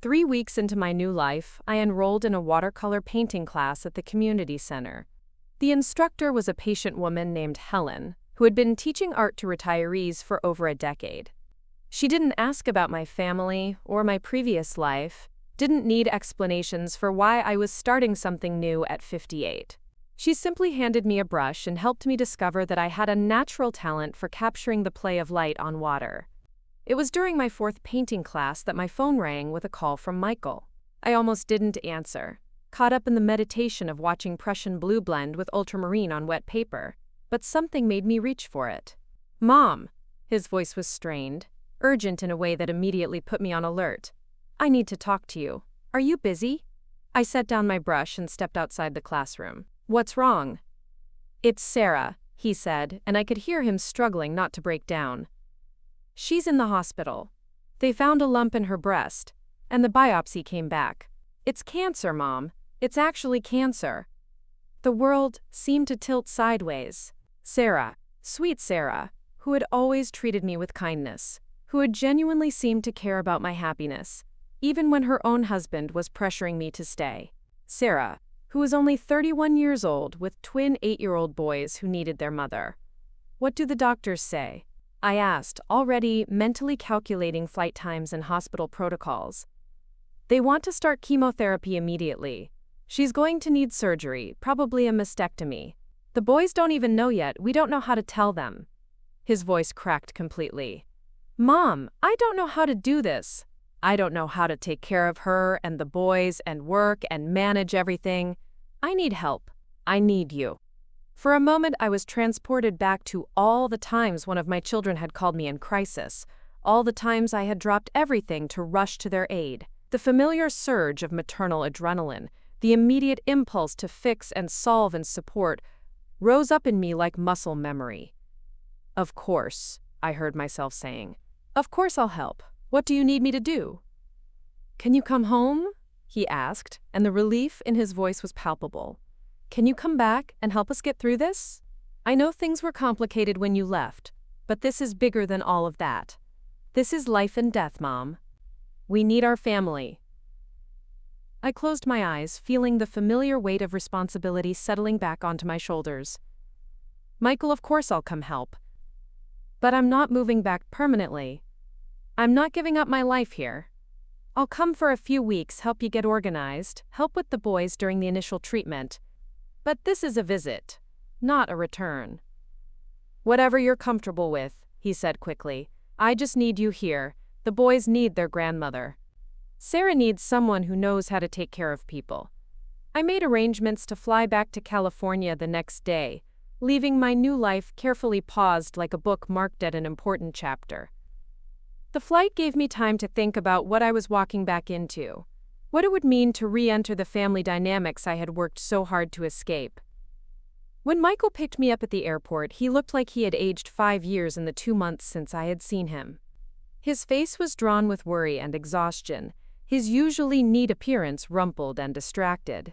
3 weeks into my new life, I enrolled in a watercolor painting class at the community center. The instructor was a patient woman named Helen, who had been teaching art to retirees for over a decade. She didn't ask about my family or my previous life, didn't need explanations for why I was starting something new at 58. She simply handed me a brush and helped me discover that I had a natural talent for capturing the play of light on water. It was during my 4th painting class that my phone rang with a call from Michael. I almost didn't answer, caught up in the meditation of watching Prussian blue blend with ultramarine on wet paper, but something made me reach for it. "Mom," his voice was strained, urgent in a way that immediately put me on alert. "I need to talk to you. Are you busy?" I set down my brush and stepped outside the classroom. "What's wrong?" "It's Sarah," he said, and I could hear him struggling not to break down. "She's in the hospital. They found a lump in her breast, and the biopsy came back. It's cancer, Mom. It's actually cancer." The world seemed to tilt sideways. Sarah, sweet Sarah, who had always treated me with kindness, who had genuinely seemed to care about my happiness, even when her own husband was pressuring me to stay. Sarah, who was only 31 years old with twin 8-year-old boys who needed their mother. "What do the doctors say?" I asked, already mentally calculating flight times and hospital protocols. "They want to start chemotherapy immediately. She's going to need surgery, probably a mastectomy. The boys don't even know yet, we don't know how to tell them." His voice cracked completely. "Mom, I don't know how to do this. I don't know how to take care of her and the boys and work and manage everything. I need help. I need you." For a moment, I was transported back to all the times one of my children had called me in crisis, all the times I had dropped everything to rush to their aid. The familiar surge of maternal adrenaline, the immediate impulse to fix and solve and support, rose up in me like muscle memory. "Of course," I heard myself saying. "Of course I'll help. What do you need me to do?" "Can you come home?" he asked, and the relief in his voice was palpable. "Can you come back and help us get through this? I know things were complicated when you left, but this is bigger than all of that. This is life and death, Mom. We need our family." I closed my eyes, feeling the familiar weight of responsibility settling back onto my shoulders. "Michael, of course I'll come help. But I'm not moving back permanently. I'm not giving up my life here. I'll come for a few weeks, help you get organized, help with the boys during the initial treatment. But this is a visit, not a return." "Whatever you're comfortable with," he said quickly. "I just need you here. The boys need their grandmother. Sarah needs someone who knows how to take care of people." I made arrangements to fly back to California the next day, leaving my new life carefully paused like a book marked at an important chapter. The flight gave me time to think about what I was walking back into, what it would mean to re-enter the family dynamics I had worked so hard to escape. When Michael picked me up at the airport, he looked like he had aged 5 years in the 2 months since I had seen him. His face was drawn with worry and exhaustion, his usually neat appearance rumpled and distracted.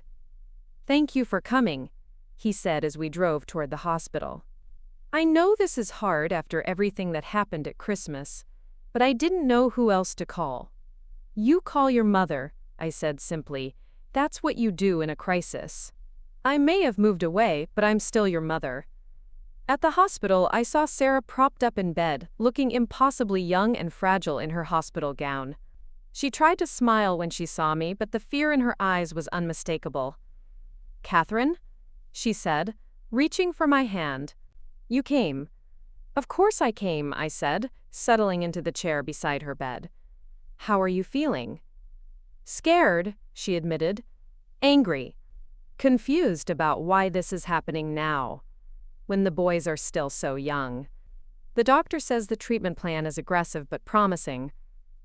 "Thank you for coming," he said as we drove toward the hospital. "I know this is hard after everything that happened at Christmas, but I didn't know who else to call." "You call your mother," I said simply. "That's what you do in a crisis. I may have moved away, but I'm still your mother." At the hospital, I saw Sarah propped up in bed, looking impossibly young and fragile in her hospital gown. She tried to smile when she saw me, but the fear in her eyes was unmistakable. "Catherine?" she said, reaching for my hand. "You came." "Of course I came," I said, settling into the chair beside her bed. "How are you feeling?" "Scared," she admitted. "Angry. Confused about why this is happening now, when the boys are still so young. The doctor says the treatment plan is aggressive but promising,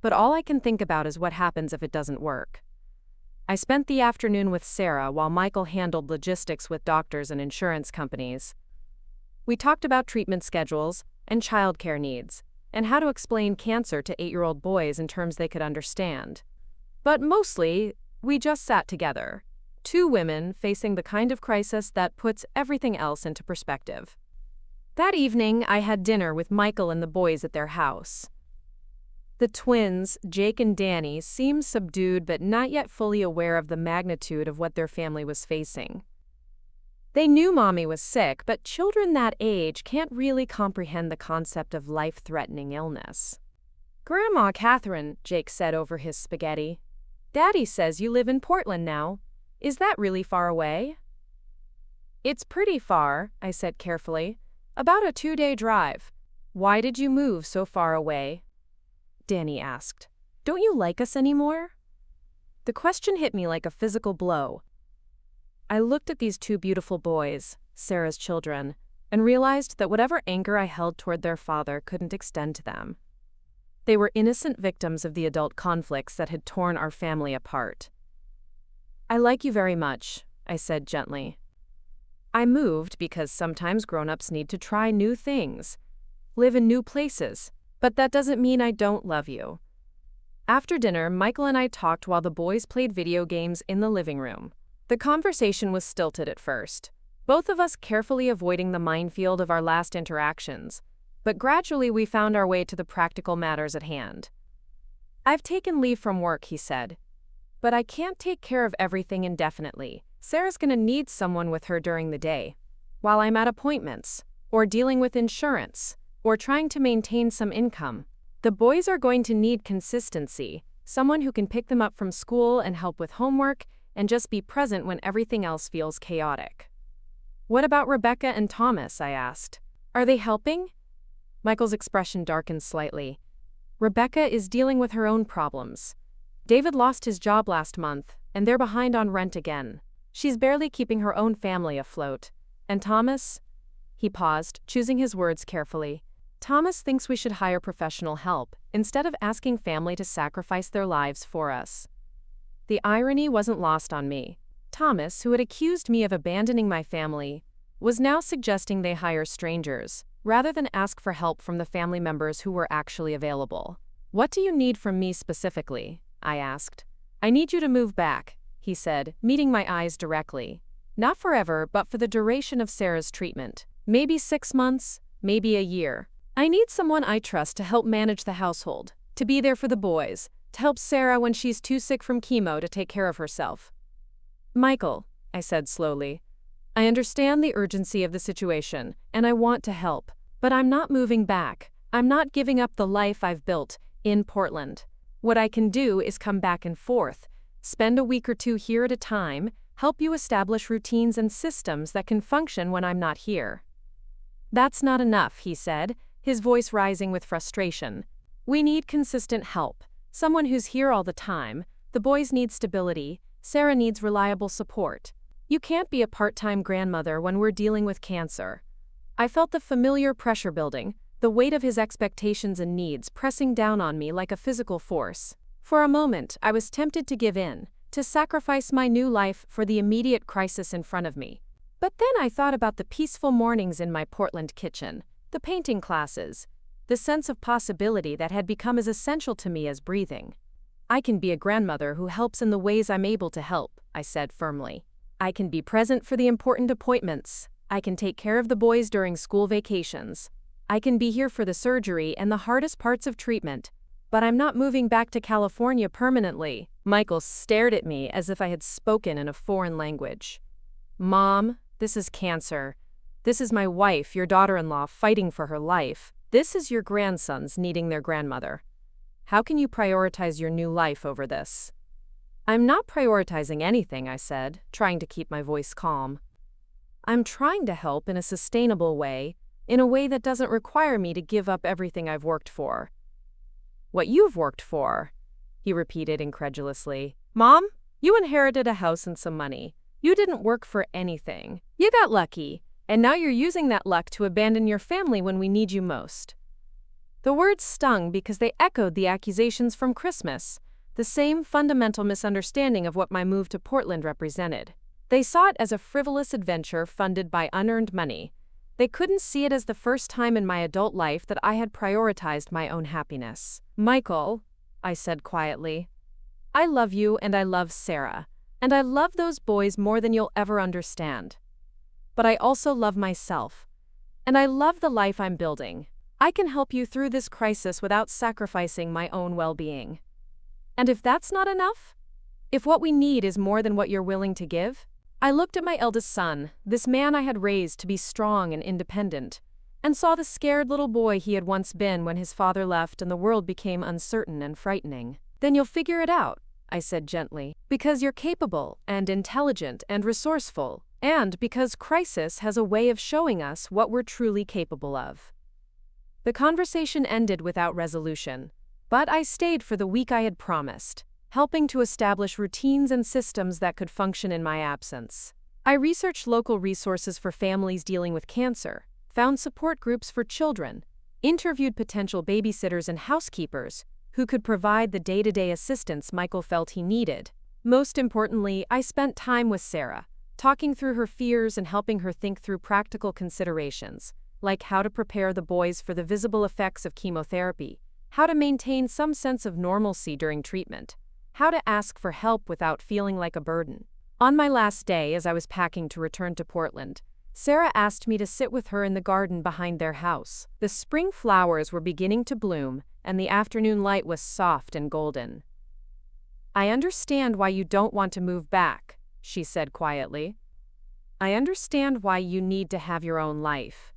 but all I can think about is what happens if it doesn't work." I spent the afternoon with Sarah while Michael handled logistics with doctors and insurance companies. We talked about treatment schedules and childcare needs, and how to explain cancer to 8-year-old boys in terms they could understand. But mostly, we just sat together, 2 women facing the kind of crisis that puts everything else into perspective. That evening, I had dinner with Michael and the boys at their house. The twins, Jake and Danny, seemed subdued but not yet fully aware of the magnitude of what their family was facing. They knew Mommy was sick, but children that age can't really comprehend the concept of life-threatening illness. "Grandma Catherine," Jake said over his spaghetti, "Daddy says you live in Portland now. Is that really far away?" "It's pretty far," I said carefully. "About a 2-day drive." "Why did you move so far away?" Danny asked. "Don't you like us anymore?" The question hit me like a physical blow. I looked at these 2 beautiful boys, Sarah's children, and realized that whatever anger I held toward their father couldn't extend to them. They were innocent victims of the adult conflicts that had torn our family apart. "I like you very much," I said gently. "I moved because sometimes grown-ups need to try new things, live in new places, but that doesn't mean I don't love you." After dinner, Michael and I talked while the boys played video games in the living room. The conversation was stilted at first, both of us carefully avoiding the minefield of our last interactions, but gradually we found our way to the practical matters at hand. "I've taken leave from work," he said, "but I can't take care of everything indefinitely. Sarah's gonna need someone with her during the day, while I'm at appointments, or dealing with insurance, or trying to maintain some income. The boys are going to need consistency, someone who can pick them up from school and help with homework, and just be present when everything else feels chaotic." "What about Rebecca and Thomas?" I asked. "Are they helping?" Michael's expression darkened slightly. "Rebecca is dealing with her own problems. David lost his job last month, and they're behind on rent again. She's barely keeping her own family afloat. And Thomas?" He paused, choosing his words carefully. "Thomas thinks we should hire professional help, instead of asking family to sacrifice their lives for us." The irony wasn't lost on me. Thomas, who had accused me of abandoning my family, was now suggesting they hire strangers, rather than ask for help from the family members who were actually available. "What do you need from me specifically?" I asked. I need you to move back, he said, meeting my eyes directly. Not forever, but for the duration of Sarah's treatment. Maybe 6 months, maybe a year. I need someone I trust to help manage the household, to be there for the boys, to help Sarah when she's too sick from chemo to take care of herself. Michael, I said slowly, I understand the urgency of the situation, and I want to help, but I'm not moving back. I'm not giving up the life I've built in Portland. What I can do is come back and forth, spend a week or 2 here at a time, help you establish routines and systems that can function when I'm not here. That's not enough, he said, his voice rising with frustration. We need consistent help, someone who's here all the time. The boys need stability, Sarah needs reliable support. You can't be a part-time grandmother when we're dealing with cancer. I felt the familiar pressure building, the weight of his expectations and needs pressing down on me like a physical force. For a moment, I was tempted to give in, to sacrifice my new life for the immediate crisis in front of me. But then I thought about the peaceful mornings in my Portland kitchen, the painting classes, the sense of possibility that had become as essential to me as breathing. I can be a grandmother who helps in the ways I'm able to help, I said firmly. I can be present for the important appointments. I can take care of the boys during school vacations. I can be here for the surgery and the hardest parts of treatment. But I'm not moving back to California permanently. Michael stared at me as if I had spoken in a foreign language. Mom, this is cancer. This is my wife, your daughter-in-law, fighting for her life. This is your grandsons needing their grandmother. How can you prioritize your new life over this? I'm not prioritizing anything, I said, trying to keep my voice calm. I'm trying to help in a sustainable way, in a way that doesn't require me to give up everything I've worked for. What you've worked for, he repeated incredulously. Mom, you inherited a house and some money. You didn't work for anything. You got lucky, and now you're using that luck to abandon your family when we need you most. The words stung because they echoed the accusations from Christmas, the same fundamental misunderstanding of what my move to Portland represented. They saw it as a frivolous adventure funded by unearned money. They couldn't see it as the first time in my adult life that I had prioritized my own happiness. Michael, I said quietly, I love you and I love Sarah, and I love those boys more than you'll ever understand. But I also love myself, and I love the life I'm building. I can help you through this crisis without sacrificing my own well-being. And if that's not enough, if what we need is more than what you're willing to give, I looked at my eldest son, this man I had raised to be strong and independent, and saw the scared little boy he had once been when his father left and the world became uncertain and frightening. Then you'll figure it out, I said gently, because you're capable and intelligent and resourceful, and because crisis has a way of showing us what we're truly capable of. The conversation ended without resolution, but I stayed for the week I had promised, helping to establish routines and systems that could function in my absence. I researched local resources for families dealing with cancer, found support groups for children, interviewed potential babysitters and housekeepers who could provide the day-to-day assistance Michael felt he needed. Most importantly, I spent time with Sarah, talking through her fears and helping her think through practical considerations, like how to prepare the boys for the visible effects of chemotherapy, how to maintain some sense of normalcy during treatment, how to ask for help without feeling like a burden. On my last day, as I was packing to return to Portland, Sarah asked me to sit with her in the garden behind their house. The spring flowers were beginning to bloom, and the afternoon light was soft and golden. I understand why you don't want to move back, she said quietly. I understand why you need to have your own life.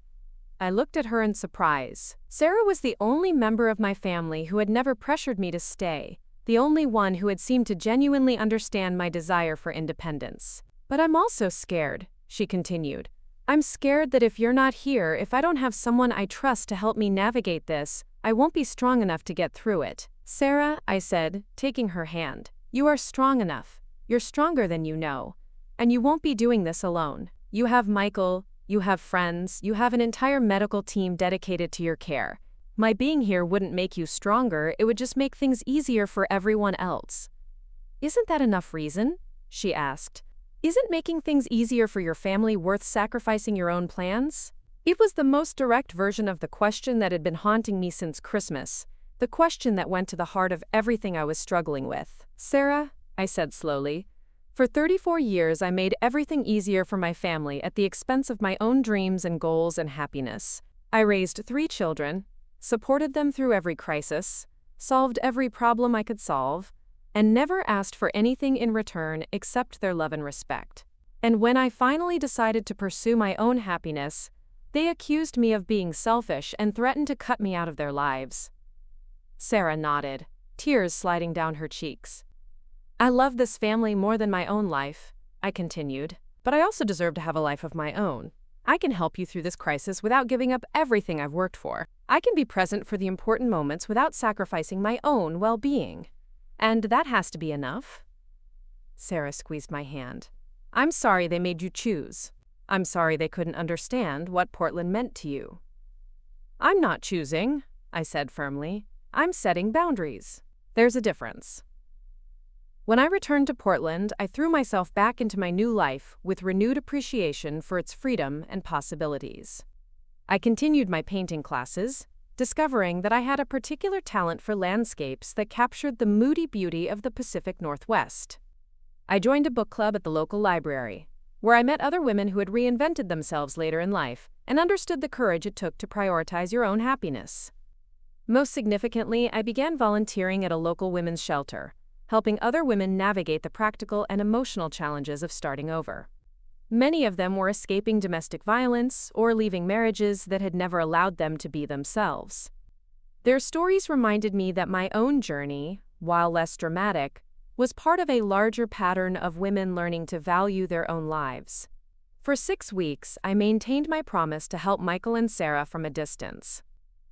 I looked at her in surprise. Sarah was the only member of my family who had never pressured me to stay, the only one who had seemed to genuinely understand my desire for independence. But I'm also scared, she continued. I'm scared that if you're not here, if I don't have someone I trust to help me navigate this, I won't be strong enough to get through it. Sarah, I said, taking her hand, you are strong enough. You're stronger than you know. And you won't be doing this alone. You have Michael, you have friends, you have an entire medical team dedicated to your care. My being here wouldn't make you stronger, it would just make things easier for everyone else. Isn't that enough reason? She asked. Isn't making things easier for your family worth sacrificing your own plans? It was the most direct version of the question that had been haunting me since Christmas, the question that went to the heart of everything I was struggling with. Sarah, I said slowly. For 34 years, I made everything easier for my family at the expense of my own dreams and goals and happiness. I raised 3 children, supported them through every crisis, solved every problem I could solve, and never asked for anything in return except their love and respect. And when I finally decided to pursue my own happiness, they accused me of being selfish and threatened to cut me out of their lives. Sarah nodded, tears sliding down her cheeks. I love this family more than my own life, I continued, but I also deserve to have a life of my own. I can help you through this crisis without giving up everything I've worked for. I can be present for the important moments without sacrificing my own well-being. And that has to be enough. Sarah squeezed my hand. I'm sorry they made you choose. I'm sorry they couldn't understand what Portland meant to you. I'm not choosing, I said firmly. I'm setting boundaries. There's a difference. When I returned to Portland, I threw myself back into my new life with renewed appreciation for its freedom and possibilities. I continued my painting classes, discovering that I had a particular talent for landscapes that captured the moody beauty of the Pacific Northwest. I joined a book club at the local library, where I met other women who had reinvented themselves later in life and understood the courage it took to prioritize your own happiness. Most significantly, I began volunteering at a local women's shelter, helping other women navigate the practical and emotional challenges of starting over. Many of them were escaping domestic violence or leaving marriages that had never allowed them to be themselves. Their stories reminded me that my own journey, while less dramatic, was part of a larger pattern of women learning to value their own lives. For 6 weeks, I maintained my promise to help Michael and Sarah from a distance.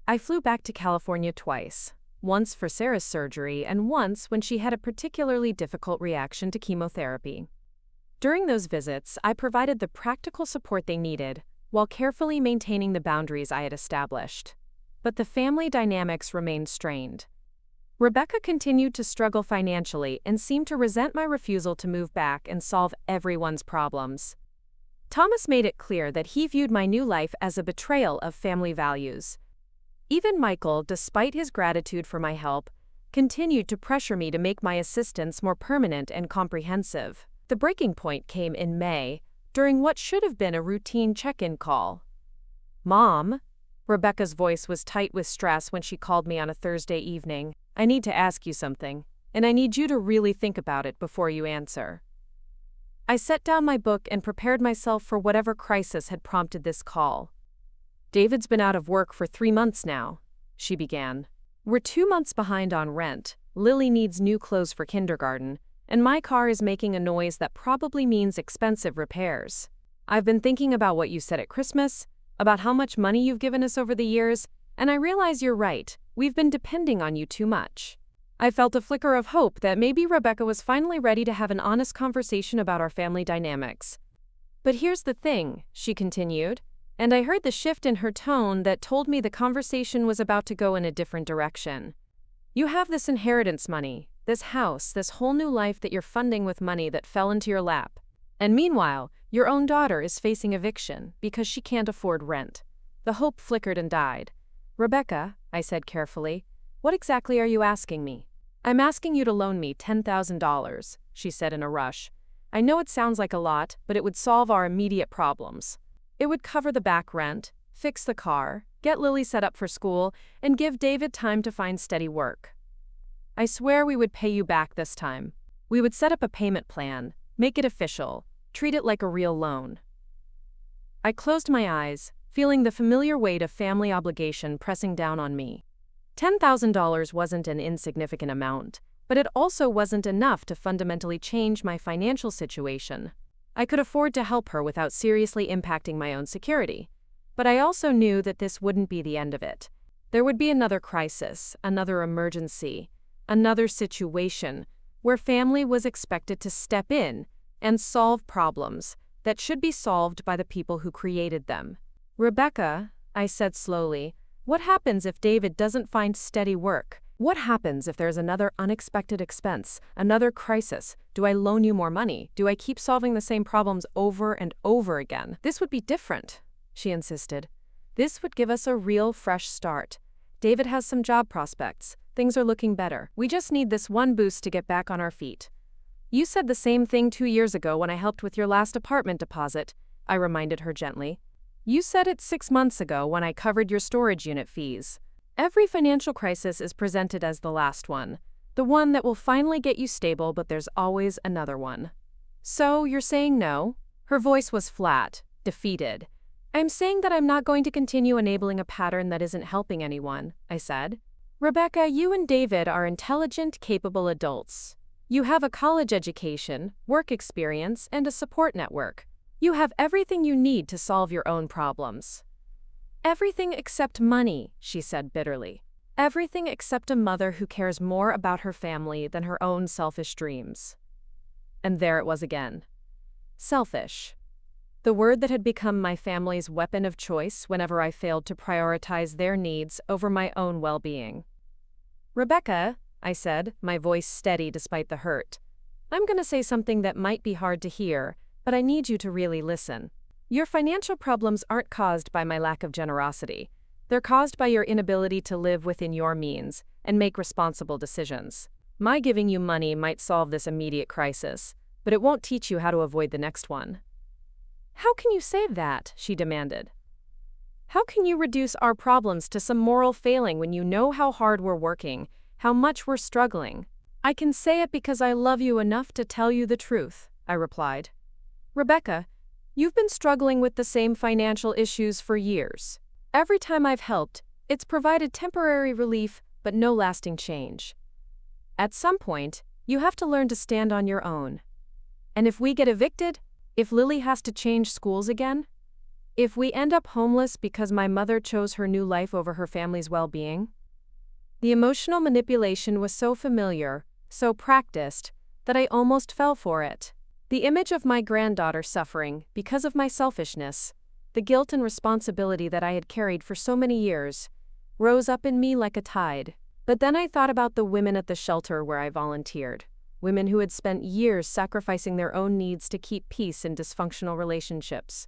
I flew back to California twice, once for Sarah's surgery and once when she had a particularly difficult reaction to chemotherapy. During those visits, I provided the practical support they needed, while carefully maintaining the boundaries I had established. But the family dynamics remained strained. Rebecca continued to struggle financially and seemed to resent my refusal to move back and solve everyone's problems. Thomas made it clear that he viewed my new life as a betrayal of family values. Even Michael, despite his gratitude for my help, continued to pressure me to make my assistance more permanent and comprehensive. The breaking point came in May, during what should have been a routine check-in call. Mom, Rebecca's voice was tight with stress when she called me on a Thursday evening. I need to ask you something, and I need you to really think about it before you answer. I set down my book and prepared myself for whatever crisis had prompted this call. David's been out of work for 3 months now, she began. We're 2 months behind on rent, Lily needs new clothes for kindergarten, and my car is making a noise that probably means expensive repairs. I've been thinking about what you said at Christmas, about how much money you've given us over the years, and I realize you're right, we've been depending on you too much. I felt a flicker of hope that maybe Rebecca was finally ready to have an honest conversation about our family dynamics. But here's the thing, she continued, and I heard the shift in her tone that told me the conversation was about to go in a different direction. You have this inheritance money, this house, this whole new life that you're funding with money that fell into your lap. And meanwhile, your own daughter is facing eviction because she can't afford rent. The hope flickered and died. Rebecca, I said carefully, what exactly are you asking me? I'm asking you to loan me $10,000, she said in a rush. I know it sounds like a lot, but it would solve our immediate problems. It would cover the back rent, fix the car, get Lily set up for school, and give David time to find steady work. I swear we would pay you back this time. We would set up a payment plan, make it official, treat it like a real loan. I closed my eyes, feeling the familiar weight of family obligation pressing down on me. $10,000 wasn't an insignificant amount, but it also wasn't enough to fundamentally change my financial situation. I could afford to help her without seriously impacting my own security. But I also knew that this wouldn't be the end of it. There would be another crisis, another emergency, another situation where family was expected to step in and solve problems that should be solved by the people who created them. Rebecca, I said slowly, what happens if David doesn't find steady work? What happens if there's another unexpected expense, another crisis? Do I loan you more money? Do I keep solving the same problems over and over again? This would be different, she insisted. This would give us a real fresh start. David has some job prospects. Things are looking better. We just need this one boost to get back on our feet. You said the same thing 2 years ago when I helped with your last apartment deposit, I reminded her gently. You said it 6 months ago when I covered your storage unit fees. Every financial crisis is presented as the last one, the one that will finally get you stable, but there's always another one. So, you're saying no? Her voice was flat, defeated. I'm saying that I'm not going to continue enabling a pattern that isn't helping anyone, I said. Rebecca, you and David are intelligent, capable adults. You have a college education, work experience, and a support network. You have everything you need to solve your own problems. Everything except money, she said bitterly. Everything except a mother who cares more about her family than her own selfish dreams. And there it was again. Selfish. The word that had become my family's weapon of choice whenever I failed to prioritize their needs over my own well-being. Rebecca, I said, my voice steady despite the hurt. I'm going to say something that might be hard to hear, but I need you to really listen. Your financial problems aren't caused by my lack of generosity. They're caused by your inability to live within your means and make responsible decisions. My giving you money might solve this immediate crisis, but it won't teach you how to avoid the next one. How can you say that? She demanded. How can you reduce our problems to some moral failing when you know how hard we're working, how much we're struggling? I can say it because I love you enough to tell you the truth, I replied. Rebecca, you've been struggling with the same financial issues for years. Every time I've helped, it's provided temporary relief, but no lasting change. At some point, you have to learn to stand on your own. And if we get evicted, if Lily has to change schools again, if we end up homeless because my mother chose her new life over her family's well-being. The emotional manipulation was so familiar, so practiced, that I almost fell for it. The image of my granddaughter suffering because of my selfishness, the guilt and responsibility that I had carried for so many years, rose up in me like a tide. But then I thought about the women at the shelter where I volunteered. Women who had spent years sacrificing their own needs to keep peace in dysfunctional relationships.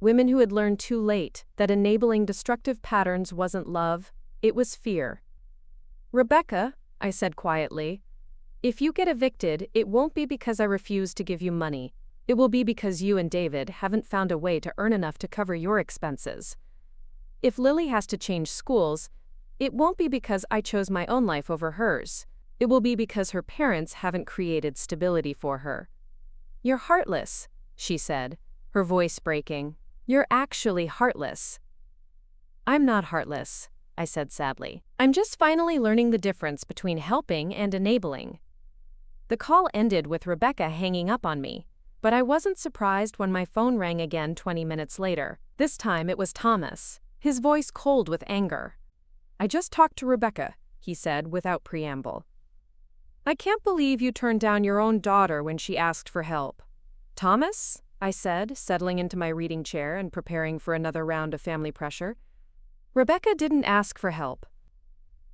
Women who had learned too late that enabling destructive patterns wasn't love, it was fear. Rebecca, I said quietly, if you get evicted, it won't be because I refuse to give you money. It will be because you and David haven't found a way to earn enough to cover your expenses. If Lily has to change schools, it won't be because I chose my own life over hers. It will be because her parents haven't created stability for her. You're heartless, she said, her voice breaking. You're actually heartless. I'm not heartless, I said sadly. I'm just finally learning the difference between helping and enabling. The call ended with Rebecca hanging up on me, but I wasn't surprised when my phone rang again 20 minutes later. This time it was Thomas, his voice cold with anger. I just talked to Rebecca, he said without preamble. I can't believe you turned down your own daughter when she asked for help. Thomas, I said, settling into my reading chair and preparing for another round of family pressure. Rebecca didn't ask for help.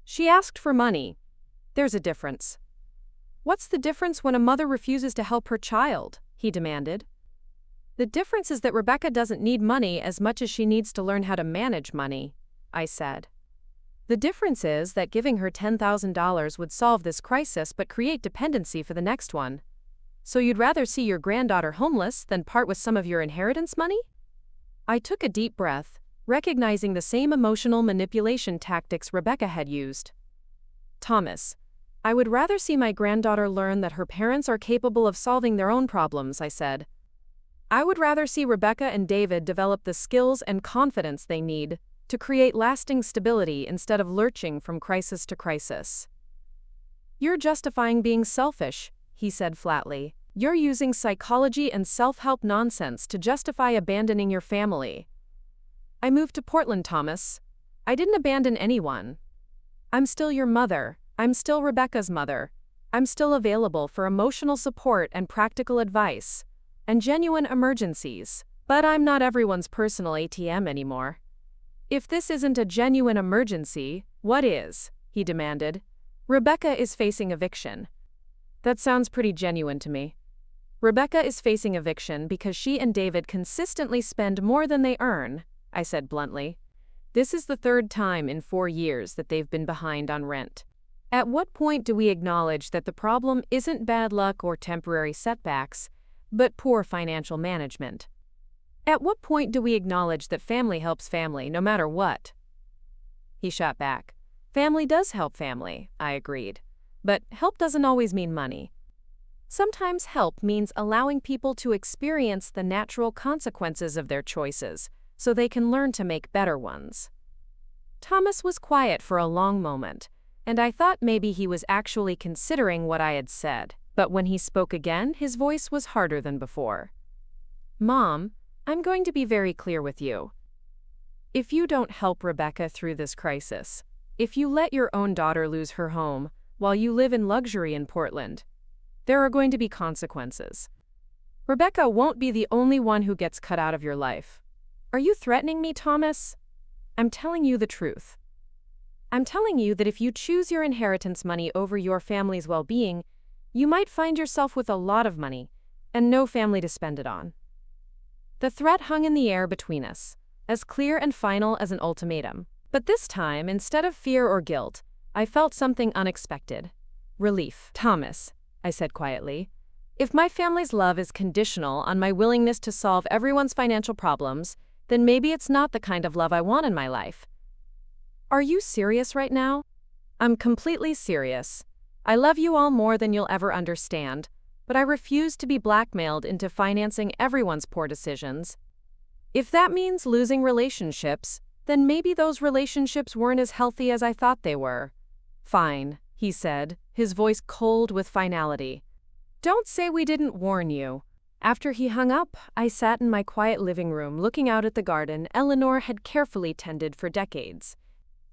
She asked for money. There's a difference. What's the difference when a mother refuses to help her child? He demanded. The difference is that Rebecca doesn't need money as much as she needs to learn how to manage money, I said. The difference is that giving her $10,000 would solve this crisis but create dependency for the next one. So you'd rather see your granddaughter homeless than part with some of your inheritance money? I took a deep breath, recognizing the same emotional manipulation tactics Rebecca had used. Thomas, I would rather see my granddaughter learn that her parents are capable of solving their own problems, I said. I would rather see Rebecca and David develop the skills and confidence they need to create lasting stability instead of lurching from crisis to crisis. You're justifying being selfish, he said flatly. You're using psychology and self-help nonsense to justify abandoning your family. I moved to Portland, Thomas. I didn't abandon anyone. I'm still your mother. I'm still Rebecca's mother. I'm still available for emotional support and practical advice, and genuine emergencies. But I'm not everyone's personal ATM anymore. If this isn't a genuine emergency, what is? He demanded. Rebecca is facing eviction. That sounds pretty genuine to me. Rebecca is facing eviction because she and David consistently spend more than they earn, I said bluntly. This is the third time in 4 years that they've been behind on rent. At what point do we acknowledge that the problem isn't bad luck or temporary setbacks, but poor financial management? At what point do we acknowledge that family helps family no matter what? He shot back. Family does help family, I agreed. But help doesn't always mean money. Sometimes help means allowing people to experience the natural consequences of their choices so they can learn to make better ones. Thomas was quiet for a long moment, and I thought maybe he was actually considering what I had said. But when he spoke again, his voice was harder than before. Mom, I'm going to be very clear with you. If you don't help Rebecca through this crisis, if you let your own daughter lose her home while you live in luxury in Portland, there are going to be consequences. Rebecca won't be the only one who gets cut out of your life. Are you threatening me, Thomas? I'm telling you the truth. I'm telling you that if you choose your inheritance money over your family's well-being, you might find yourself with a lot of money and no family to spend it on. The threat hung in the air between us, as clear and final as an ultimatum. But this time, instead of fear or guilt, I felt something unexpected. Relief. Thomas, I said quietly, if my family's love is conditional on my willingness to solve everyone's financial problems, then maybe it's not the kind of love I want in my life. Are you serious right now? I'm completely serious. I love you all more than you'll ever understand, but I refuse to be blackmailed into financing everyone's poor decisions. If that means losing relationships, then maybe those relationships weren't as healthy as I thought they were. Fine, he said, his voice cold with finality. Don't say we didn't warn you. After he hung up, I sat in my quiet living room looking out at the garden Eleanor had carefully tended for decades.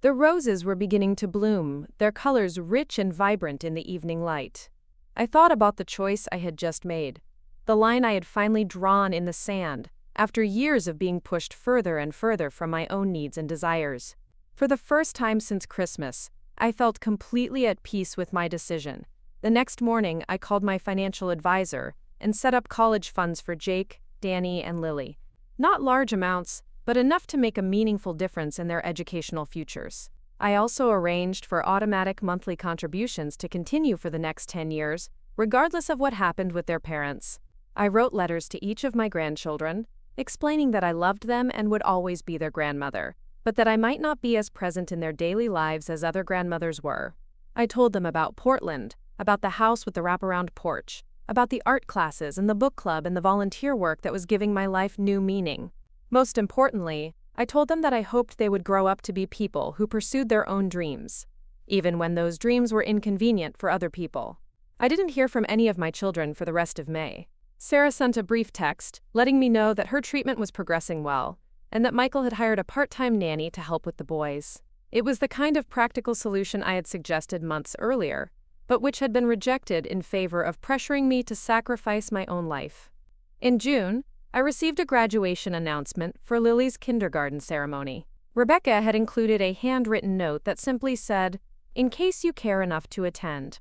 The roses were beginning to bloom, their colors rich and vibrant in the evening light. I thought about the choice I had just made, the line I had finally drawn in the sand, after years of being pushed further and further from my own needs and desires. For the first time since Christmas, I felt completely at peace with my decision. The next morning, I called my financial advisor and set up college funds for Jake, Danny, and Lily. Not large amounts, but enough to make a meaningful difference in their educational futures. I also arranged for automatic monthly contributions to continue for the next 10 years, regardless of what happened with their parents. I wrote letters to each of my grandchildren, explaining that I loved them and would always be their grandmother, but that I might not be as present in their daily lives as other grandmothers were. I told them about Portland, about the house with the wraparound porch, about the art classes and the book club and the volunteer work that was giving my life new meaning. Most importantly, I told them that I hoped they would grow up to be people who pursued their own dreams, even when those dreams were inconvenient for other people. I didn't hear from any of my children for the rest of May. Sarah sent a brief text, letting me know that her treatment was progressing well, and that Michael had hired a part-time nanny to help with the boys. It was the kind of practical solution I had suggested months earlier, but which had been rejected in favor of pressuring me to sacrifice my own life. In June, I received a graduation announcement for Lily's kindergarten ceremony. Rebecca had included a handwritten note that simply said, "In case you care enough to attend."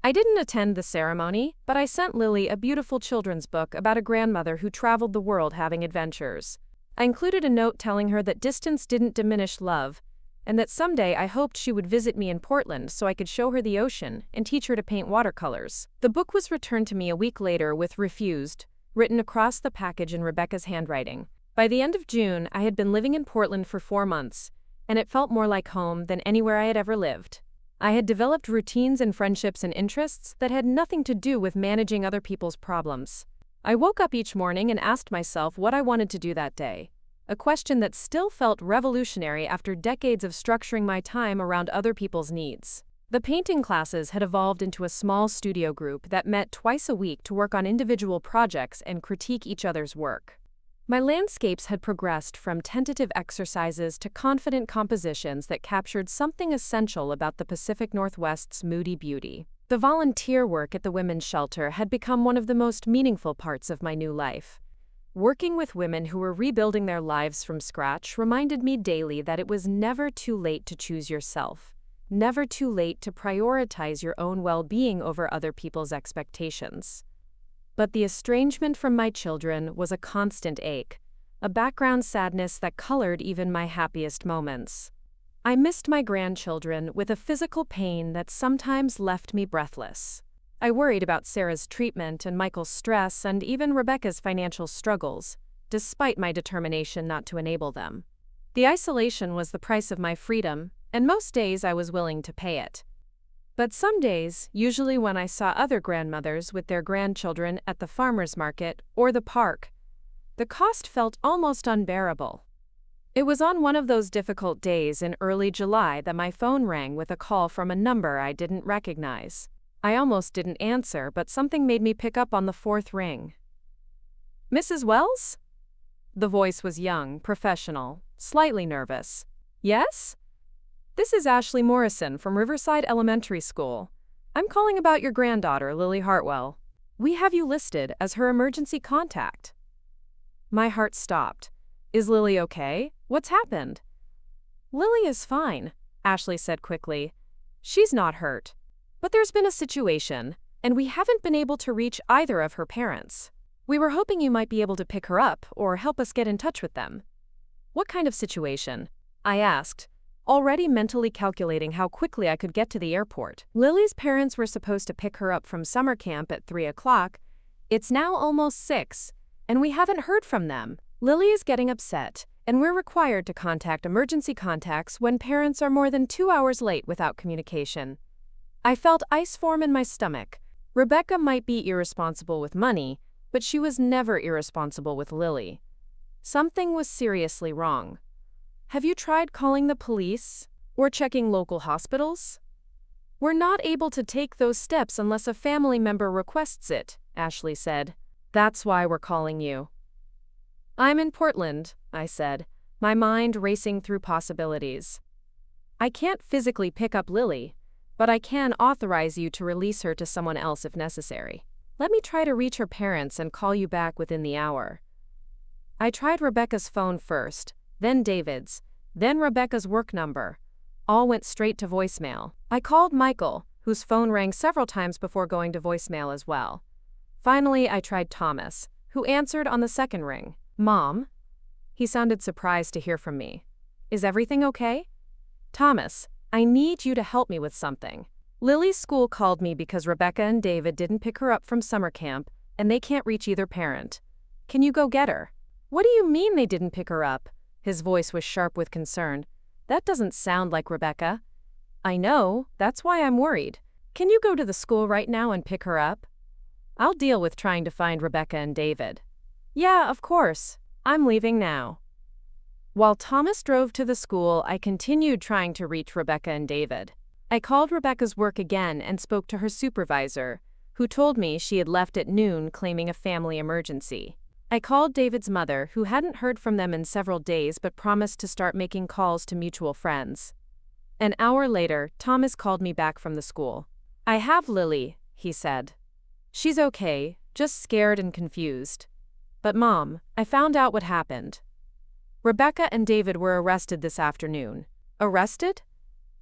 I didn't attend the ceremony, but I sent Lily a beautiful children's book about a grandmother who traveled the world having adventures. I included a note telling her that distance didn't diminish love, and that someday I hoped she would visit me in Portland so I could show her the ocean and teach her to paint watercolors. The book was returned to me a week later with "refused" written across the package in Rebecca's handwriting. By the end of June, I had been living in Portland for 4 months, and it felt more like home than anywhere I had ever lived. I had developed routines and friendships and interests that had nothing to do with managing other people's problems. I woke up each morning and asked myself what I wanted to do that day, a question that still felt revolutionary after decades of structuring my time around other people's needs. The painting classes had evolved into a small studio group that met twice a week to work on individual projects and critique each other's work. My landscapes had progressed from tentative exercises to confident compositions that captured something essential about the Pacific Northwest's moody beauty. The volunteer work at the women's shelter had become one of the most meaningful parts of my new life. Working with women who were rebuilding their lives from scratch reminded me daily that it was never too late to choose yourself, never too late to prioritize your own well-being over other people's expectations. But the estrangement from my children was a constant ache, a background sadness that colored even my happiest moments. I missed my grandchildren with a physical pain that sometimes left me breathless. I worried about Sarah's treatment and Michael's stress and even Rebecca's financial struggles, despite my determination not to enable them. The isolation was the price of my freedom, and most days I was willing to pay it. But some days, usually when I saw other grandmothers with their grandchildren at the farmer's market or the park, the cost felt almost unbearable. It was on one of those difficult days in early July that my phone rang with a call from a number I didn't recognize. I almost didn't answer, but something made me pick up on the fourth ring. "Mrs. Wells?" The voice was young, professional, slightly nervous. "Yes? This is Ashley Morrison from Riverside Elementary School. I'm calling about your granddaughter, Lily Hartwell. We have you listed as her emergency contact." My heart stopped. "Is Lily okay? What's happened?" "Lily is fine," Ashley said quickly. "She's not hurt. But there's been a situation, and we haven't been able to reach either of her parents. We were hoping you might be able to pick her up or help us get in touch with them." "What kind of situation?" I asked, already mentally calculating how quickly I could get to the airport. Lily's parents were supposed to pick her up from summer camp at 3 o'clock. It's now almost 6, and we haven't heard from them. Lily is getting upset, and we're required to contact emergency contacts when parents are more than 2 hours late without communication. I felt ice form in my stomach. Rebecca might be irresponsible with money, but she was never irresponsible with Lily. Something was seriously wrong. "Have you tried calling the police or checking local hospitals?" "We're not able to take those steps unless a family member requests it," Ashley said. "That's why we're calling you." "I'm in Portland," I said, my mind racing through possibilities. "I can't physically pick up Lily, but I can authorize you to release her to someone else if necessary. Let me try to reach her parents and call you back within the hour." I tried Rebecca's phone first, then David's, then Rebecca's work number. All went straight to voicemail. I called Michael, whose phone rang several times before going to voicemail as well. Finally, I tried Thomas, who answered on the second ring. "Mom?" He sounded surprised to hear from me. "Is everything okay?" "Thomas, I need you to help me with something. Lily's school called me because Rebecca and David didn't pick her up from summer camp, and they can't reach either parent. Can you go get her?" "What do you mean they didn't pick her up?" His voice was sharp with concern. "That doesn't sound like Rebecca." "I know, that's why I'm worried. Can you go to the school right now and pick her up?" "I'll deal with trying to find Rebecca and David." "Yeah, of course. I'm leaving now." While Thomas drove to the school, I continued trying to reach Rebecca and David. I called Rebecca's work again and spoke to her supervisor, who told me she had left at noon claiming a family emergency. I called David's mother, who hadn't heard from them in several days but promised to start making calls to mutual friends. An hour later, Thomas called me back from the school. "I have Lily," he said. "She's okay, just scared and confused. But Mom, I found out what happened. Rebecca and David were arrested this afternoon." "Arrested?"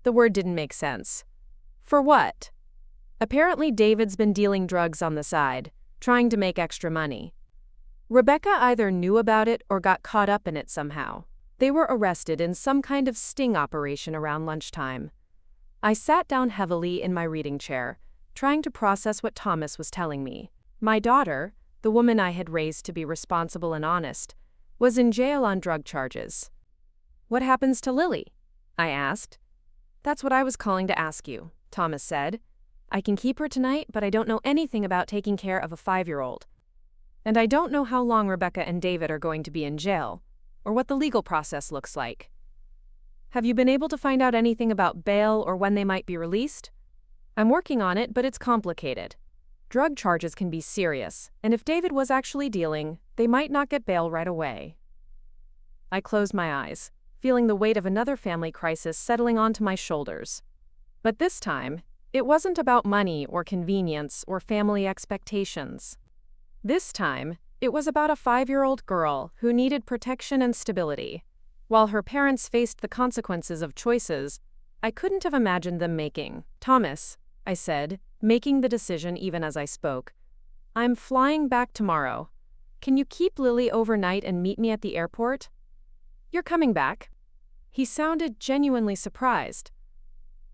The word didn't make sense. "For what?" "Apparently David's been dealing drugs on the side, trying to make extra money. Rebecca either knew about it or got caught up in it somehow. They were arrested in some kind of sting operation around lunchtime." I sat down heavily in my reading chair, trying to process what Thomas was telling me. My daughter, the woman I had raised to be responsible and honest, was in jail on drug charges. "What happens to Lily?" I asked. "That's what I was calling to ask you," Thomas said. "I can keep her tonight, but I don't know anything about taking care of a 5-year-old. And I don't know how long Rebecca and David are going to be in jail, or what the legal process looks like. Have you been able to find out anything about bail or when they might be released?" "I'm working on it, but it's complicated. Drug charges can be serious, and if David was actually dealing, they might not get bail right away." I closed my eyes, feeling the weight of another family crisis settling onto my shoulders. But this time, it wasn't about money or convenience or family expectations. This time, it was about a 5-year-old girl who needed protection and stability, while her parents faced the consequences of choices I couldn't have imagined them making. "Thomas," I said, making the decision even as I spoke, "I'm flying back tomorrow. Can you keep Lily overnight and meet me at the airport?" "You're coming back?" He sounded genuinely surprised.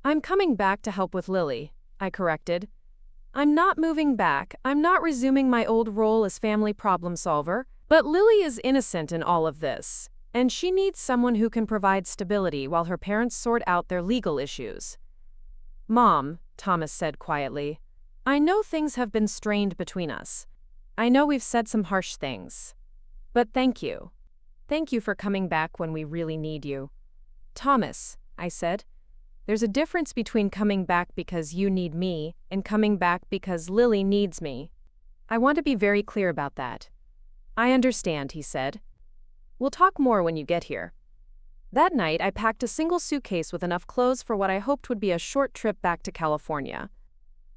"I'm coming back to help with Lily," I corrected. "I'm not moving back. I'm not resuming my old role as family problem solver. But Lily is innocent in all of this, and she needs someone who can provide stability while her parents sort out their legal issues." "Mom," Thomas said quietly, "I know things have been strained between us. I know we've said some harsh things. But thank you. Thank you for coming back when we really need you." "Thomas," I said, "there's a difference between coming back because you need me and coming back because Lily needs me. I want to be very clear about that." "I understand," he said. "We'll talk more when you get here." That night, I packed a single suitcase with enough clothes for what I hoped would be a short trip back to California.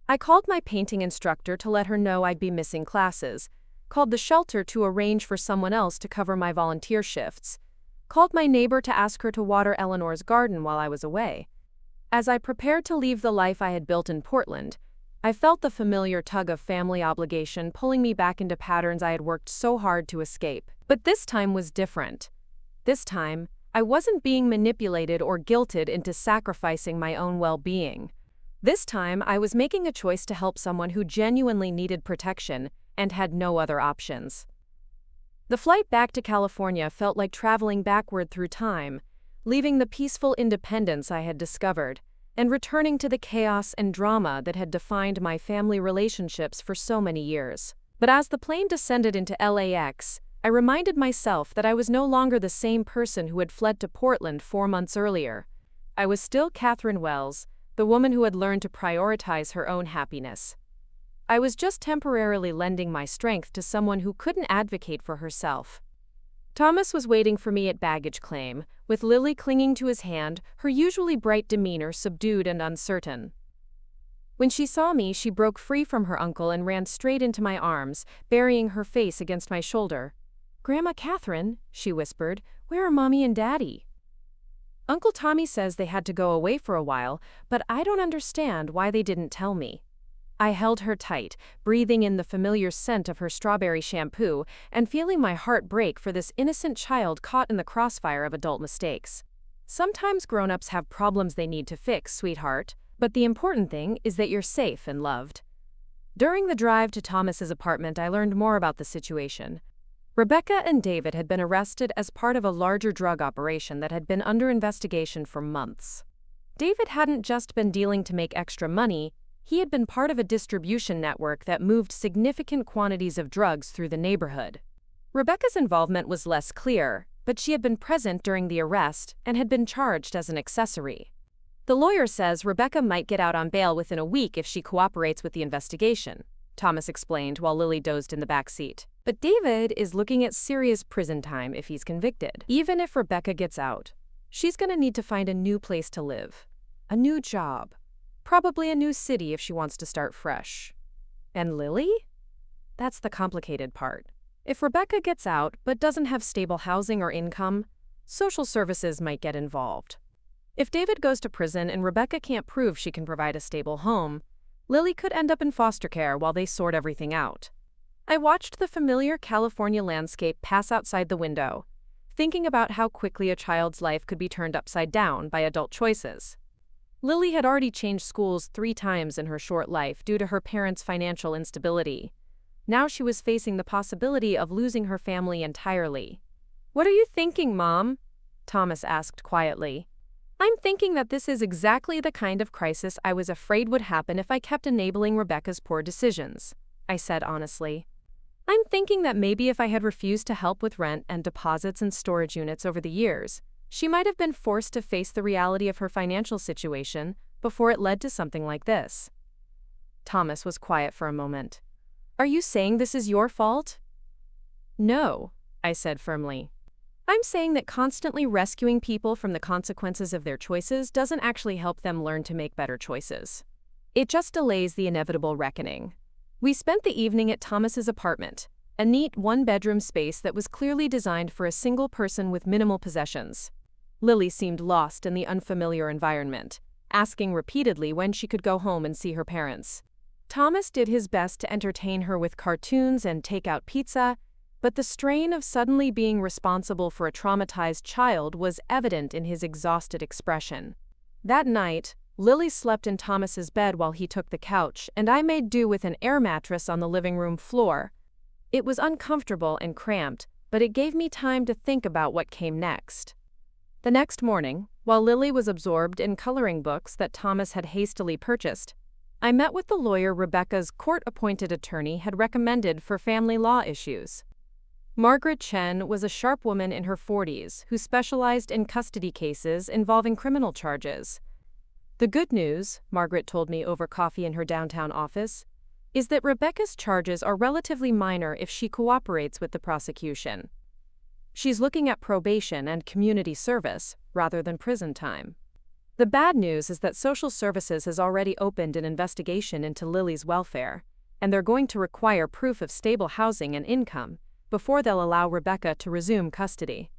I called my painting instructor to let her know I'd be missing classes, called the shelter to arrange for someone else to cover my volunteer shifts, called my neighbor to ask her to water Eleanor's garden while I was away. As I prepared to leave the life I had built in Portland, I felt the familiar tug of family obligation pulling me back into patterns I had worked so hard to escape. But this time was different. This time, I wasn't being manipulated or guilted into sacrificing my own well-being. This time, I was making a choice to help someone who genuinely needed protection and had no other options. The flight back to California felt like traveling backward through time, leaving the peaceful independence I had discovered, and returning to the chaos and drama that had defined my family relationships for so many years. But as the plane descended into LAX, I reminded myself that I was no longer the same person who had fled to Portland 4 months earlier. I was still Catherine Wells, the woman who had learned to prioritize her own happiness. I was just temporarily lending my strength to someone who couldn't advocate for herself. Thomas was waiting for me at baggage claim, with Lily clinging to his hand, her usually bright demeanor subdued and uncertain. When she saw me, she broke free from her uncle and ran straight into my arms, burying her face against my shoulder. "Grandma Catherine," she whispered, "where are Mommy and Daddy?" "Uncle Tommy says they had to go away for a while, but I don't understand why they didn't tell me." I held her tight, breathing in the familiar scent of her strawberry shampoo and feeling my heart break for this innocent child caught in the crossfire of adult mistakes. "Sometimes grown-ups have problems they need to fix, sweetheart, but the important thing is that you're safe and loved." During the drive to Thomas's apartment, I learned more about the situation. Rebecca and David had been arrested as part of a larger drug operation that had been under investigation for months. David hadn't just been dealing to make extra money. He had been part of a distribution network that moved significant quantities of drugs through the neighborhood. Rebecca's involvement was less clear, but she had been present during the arrest and had been charged as an accessory. "The lawyer says Rebecca might get out on bail within a week if she cooperates with the investigation," Thomas explained while Lily dozed in the back seat. "But David is looking at serious prison time if he's convicted. Even if Rebecca gets out, she's going to need to find a new place to live, a new job. Probably a new city if she wants to start fresh. And Lily? That's the complicated part. If Rebecca gets out but doesn't have stable housing or income, social services might get involved. If David goes to prison and Rebecca can't prove she can provide a stable home, Lily could end up in foster care while they sort everything out." I watched the familiar California landscape pass outside the window, thinking about how quickly a child's life could be turned upside down by adult choices. Lily had already changed schools 3 times in her short life due to her parents' financial instability. Now she was facing the possibility of losing her family entirely. "What are you thinking, Mom?" Thomas asked quietly. "I'm thinking that this is exactly the kind of crisis I was afraid would happen if I kept enabling Rebecca's poor decisions," I said honestly. "I'm thinking that maybe if I had refused to help with rent and deposits and storage units over the years, she might have been forced to face the reality of her financial situation before it led to something like this." Thomas was quiet for a moment. "Are you saying this is your fault?" "No," I said firmly. "I'm saying that constantly rescuing people from the consequences of their choices doesn't actually help them learn to make better choices. It just delays the inevitable reckoning." We spent the evening at Thomas's apartment, a neat 1-bedroom space that was clearly designed for a single person with minimal possessions. Lily seemed lost in the unfamiliar environment, asking repeatedly when she could go home and see her parents. Thomas did his best to entertain her with cartoons and take-out pizza, but the strain of suddenly being responsible for a traumatized child was evident in his exhausted expression. That night, Lily slept in Thomas's bed while he took the couch, and I made do with an air mattress on the living room floor. It was uncomfortable and cramped, but it gave me time to think about what came next. The next morning, while Lily was absorbed in coloring books that Thomas had hastily purchased, I met with the lawyer Rebecca's court-appointed attorney had recommended for family law issues. Margaret Chen was a sharp woman in her 40s who specialized in custody cases involving criminal charges. The good news, Margaret told me over coffee in her downtown office, is that Rebecca's charges are relatively minor if she cooperates with the prosecution. She's looking at probation and community service rather than prison time. The bad news is that Social Services has already opened an investigation into Lily's welfare, and they're going to require proof of stable housing and income before they'll allow Rebecca to resume custody.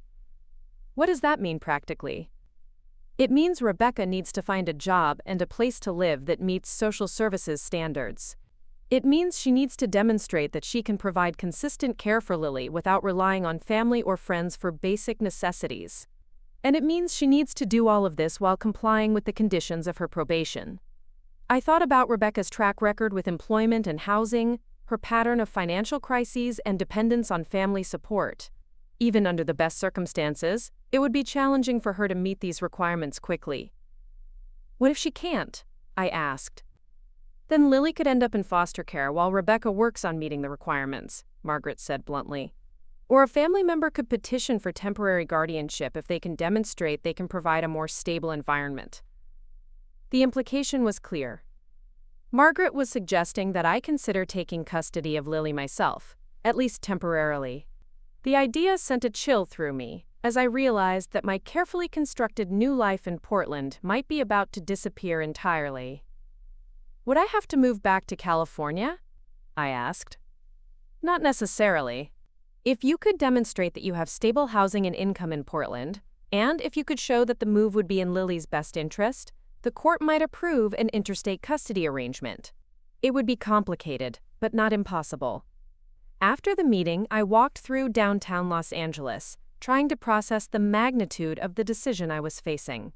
What does that mean practically? It means Rebecca needs to find a job and a place to live that meets Social Services standards. It means she needs to demonstrate that she can provide consistent care for Lily without relying on family or friends for basic necessities. And it means she needs to do all of this while complying with the conditions of her probation. I thought about Rebecca's track record with employment and housing, her pattern of financial crises and dependence on family support. Even under the best circumstances, it would be challenging for her to meet these requirements quickly. What if she can't? I asked. Then Lily could end up in foster care while Rebecca works on meeting the requirements, Margaret said bluntly. Or a family member could petition for temporary guardianship if they can demonstrate they can provide a more stable environment. The implication was clear. Margaret was suggesting that I consider taking custody of Lily myself, at least temporarily. The idea sent a chill through me, as I realized that my carefully constructed new life in Portland might be about to disappear entirely. Would I have to move back to California? I asked. Not necessarily. If you could demonstrate that you have stable housing and income in Portland, and if you could show that the move would be in Lily's best interest, the court might approve an interstate custody arrangement. It would be complicated, but not impossible. After the meeting, I walked through downtown Los Angeles, trying to process the magnitude of the decision I was facing.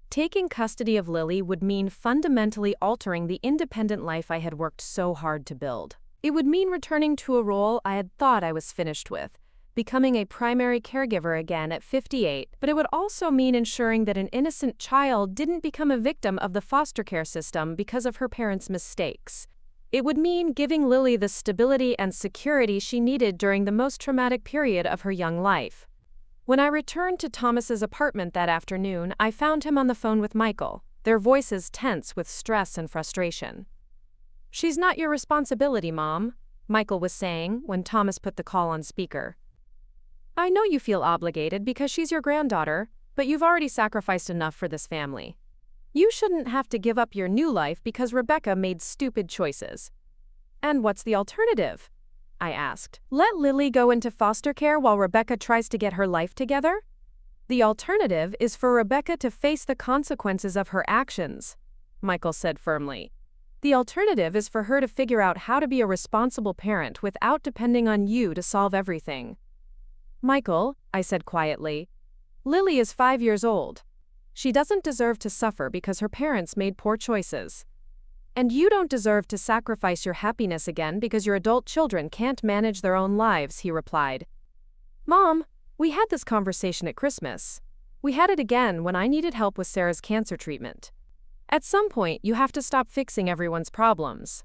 Taking custody of Lily would mean fundamentally altering the independent life I had worked so hard to build. It would mean returning to a role I had thought I was finished with, becoming a primary caregiver again at 58, but it would also mean ensuring that an innocent child didn't become a victim of the foster care system because of her parents' mistakes. It would mean giving Lily the stability and security she needed during the most traumatic period of her young life. When I returned to Thomas's apartment that afternoon, I found him on the phone with Michael, their voices tense with stress and frustration. "She's not your responsibility, Mom," Michael was saying when Thomas put the call on speaker. "I know you feel obligated because she's your granddaughter, but you've already sacrificed enough for this family. You shouldn't have to give up your new life because Rebecca made stupid choices." "And what's the alternative?" I asked. "Let Lily go into foster care while Rebecca tries to get her life together?" "The alternative is for Rebecca to face the consequences of her actions," Michael said firmly. "The alternative is for her to figure out how to be a responsible parent without depending on you to solve everything." "Michael," I said quietly, "Lily is 5 years old. She doesn't deserve to suffer because her parents made poor choices. And you don't deserve to sacrifice your happiness again because your adult children can't manage their own lives," he replied. "Mom, we had this conversation at Christmas. We had it again when I needed help with Sarah's cancer treatment. At some point, you have to stop fixing everyone's problems."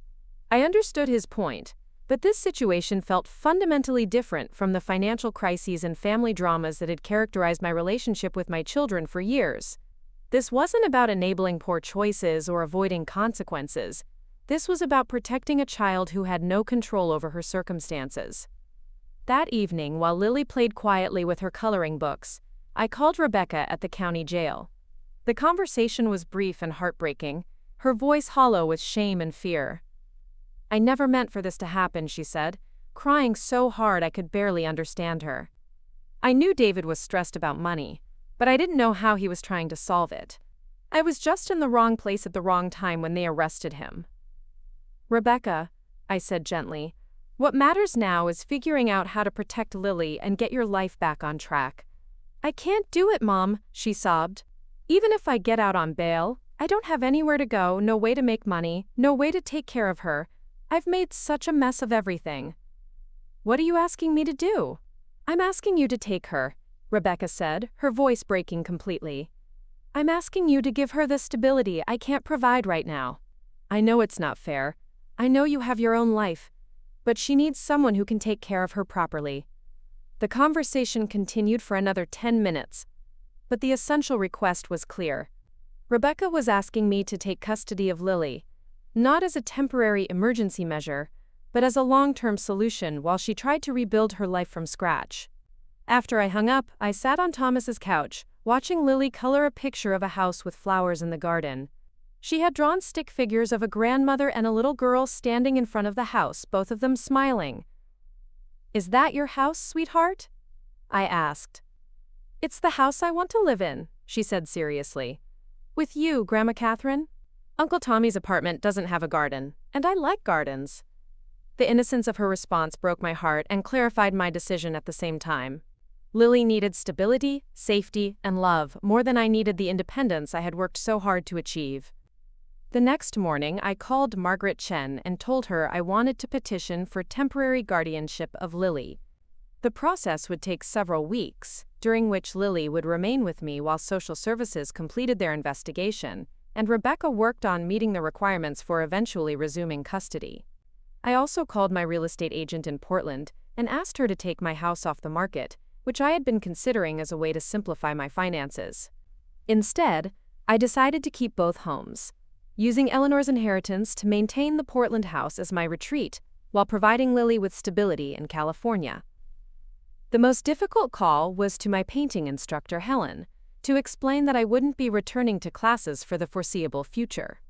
I understood his point, but this situation felt fundamentally different from the financial crises and family dramas that had characterized my relationship with my children for years. This wasn't about enabling poor choices or avoiding consequences. This was about protecting a child who had no control over her circumstances. That evening, while Lily played quietly with her coloring books, I called Rebecca at the county jail. The conversation was brief and heartbreaking, her voice hollow with shame and fear. "I never meant for this to happen," she said, crying so hard I could barely understand her. "I knew David was stressed about money, but I didn't know how he was trying to solve it. I was just in the wrong place at the wrong time when they arrested him." "Rebecca," I said gently, What matters now is figuring out how to protect Lily and get your life back on track. I can't do it, Mom, she sobbed. Even if I get out on bail, I don't have anywhere to go, no way to make money, no way to take care of her. I've made such a mess of everything. What are you asking me to do? I'm asking you to take her, Rebecca said, her voice breaking completely. I'm asking you to give her the stability I can't provide right now. I know it's not fair. I know you have your own life. But she needs someone who can take care of her properly. The conversation continued for another 10 minutes. But the essential request was clear. Rebecca was asking me to take custody of Lily, not as a temporary emergency measure, but as a long-term solution while she tried to rebuild her life from scratch. After I hung up, I sat on Thomas's couch, watching Lily color a picture of a house with flowers in the garden. She had drawn stick figures of a grandmother and a little girl standing in front of the house, both of them smiling. "Is that your house, sweetheart?" I asked. "It's the house I want to live in," she said seriously. "With you, Grandma Catherine?" Uncle Tommy's apartment doesn't have a garden, and I like gardens. The innocence of her response broke my heart and clarified my decision at the same time. Lily needed stability, safety, and love more than I needed the independence I had worked so hard to achieve. The next morning, I called Margaret Chen and told her I wanted to petition for temporary guardianship of Lily. The process would take several weeks, during which Lily would remain with me while social services completed their investigation, and Rebecca worked on meeting the requirements for eventually resuming custody. I also called my real estate agent in Portland and asked her to take my house off the market, which I had been considering as a way to simplify my finances. Instead, I decided to keep both homes, using Eleanor's inheritance to maintain the Portland house as my retreat, while providing Lily with stability in California. The most difficult call was to my painting instructor, Helen, to explain that I wouldn't be returning to classes for the foreseeable future.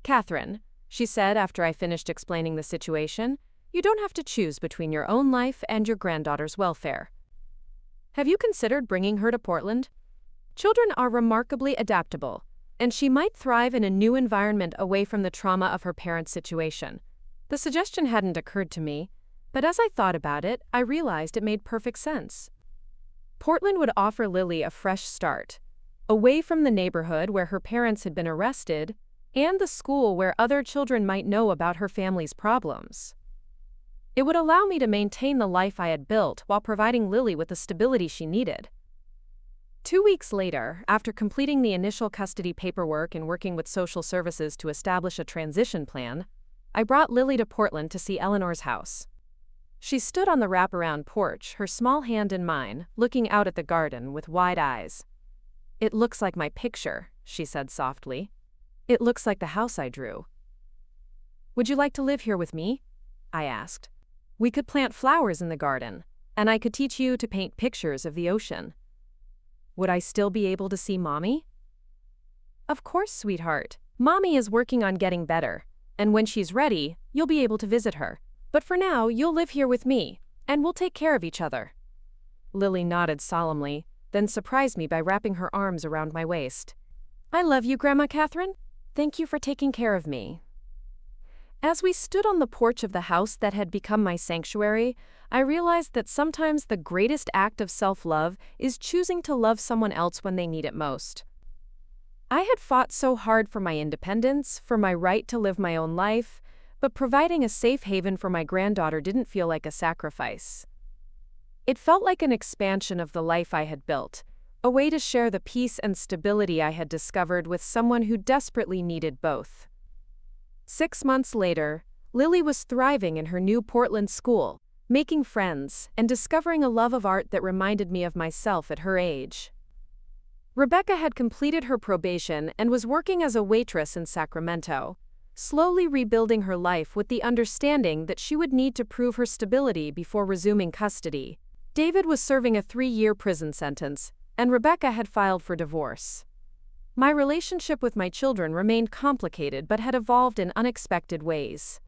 "Catherine," she said after I finished explaining the situation, "you don't have to choose between your own life and your granddaughter's welfare. Have you considered bringing her to Portland? Children are remarkably adaptable, and she might thrive in a new environment away from the trauma of her parents' situation." The suggestion hadn't occurred to me, but as I thought about it, I realized it made perfect sense. Portland would offer Lily a fresh start, away from the neighborhood where her parents had been arrested, and the school where other children might know about her family's problems. It would allow me to maintain the life I had built while providing Lily with the stability she needed. 2 weeks later, after completing the initial custody paperwork and working with social services to establish a transition plan, I brought Lily to Portland to see Eleanor's house. She stood on the wraparound porch, her small hand in mine, looking out at the garden with wide eyes. "It looks like my picture," she said softly. "It looks like the house I drew." "Would you like to live here with me?" I asked. "We could plant flowers in the garden, and I could teach you to paint pictures of the ocean." "Would I still be able to see Mommy?" "Of course, sweetheart. Mommy is working on getting better, and when she's ready, you'll be able to visit her. But for now, you'll live here with me, and we'll take care of each other." Lily nodded solemnly, then surprised me by wrapping her arms around my waist. "I love you, Grandma Catherine. Thank you for taking care of me." As we stood on the porch of the house that had become my sanctuary, I realized that sometimes the greatest act of self-love is choosing to love someone else when they need it most. I had fought so hard for my independence, for my right to live my own life, but providing a safe haven for my granddaughter didn't feel like a sacrifice. It felt like an expansion of the life I had built, a way to share the peace and stability I had discovered with someone who desperately needed both. 6 months later, Lily was thriving in her new Portland school, making friends, and discovering a love of art that reminded me of myself at her age. Rebecca had completed her probation and was working as a waitress in Sacramento, slowly rebuilding her life with the understanding that she would need to prove her stability before resuming custody. David was serving a 3-year prison sentence, and Rebecca had filed for divorce. My relationship with my children remained complicated but had evolved in unexpected ways.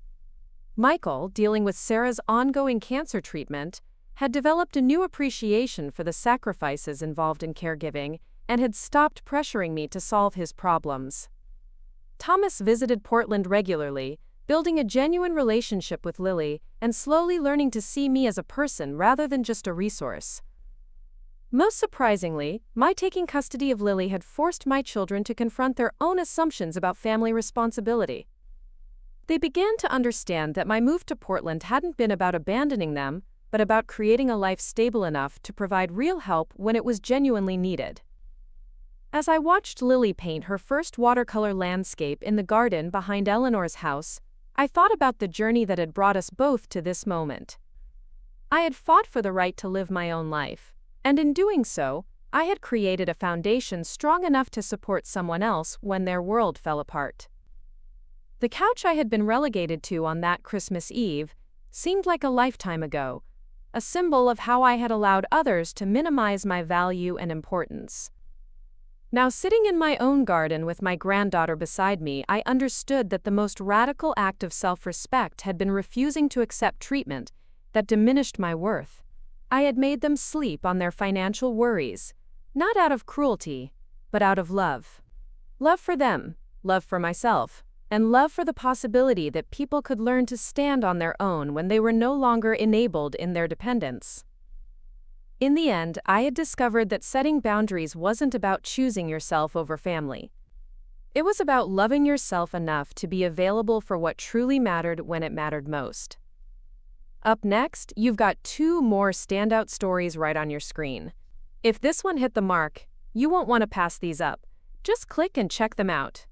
Michael, dealing with Sarah's ongoing cancer treatment, had developed a new appreciation for the sacrifices involved in caregiving and had stopped pressuring me to solve his problems. Thomas visited Portland regularly, building a genuine relationship with Lily and slowly learning to see me as a person rather than just a resource. Most surprisingly, my taking custody of Lily had forced my children to confront their own assumptions about family responsibility. They began to understand that my move to Portland hadn't been about abandoning them, but about creating a life stable enough to provide real help when it was genuinely needed. As I watched Lily paint her first watercolor landscape in the garden behind Eleanor's house, I thought about the journey that had brought us both to this moment. I had fought for the right to live my own life, and in doing so, I had created a foundation strong enough to support someone else when their world fell apart. The couch I had been relegated to on that Christmas Eve seemed like a lifetime ago, a symbol of how I had allowed others to minimize my value and importance. Now, sitting in my own garden with my granddaughter beside me, I understood that the most radical act of self-respect had been refusing to accept treatment that diminished my worth. I had made them sleep on their financial worries, not out of cruelty, but out of love. Love for them, love for myself, and love for the possibility that people could learn to stand on their own when they were no longer enabled in their dependence. In the end, I had discovered that setting boundaries wasn't about choosing yourself over family. It was about loving yourself enough to be available for what truly mattered when it mattered most. Up next, you've got 2 more standout stories right on your screen. If this one hit the mark, you won't want to pass these up. Just click and check them out.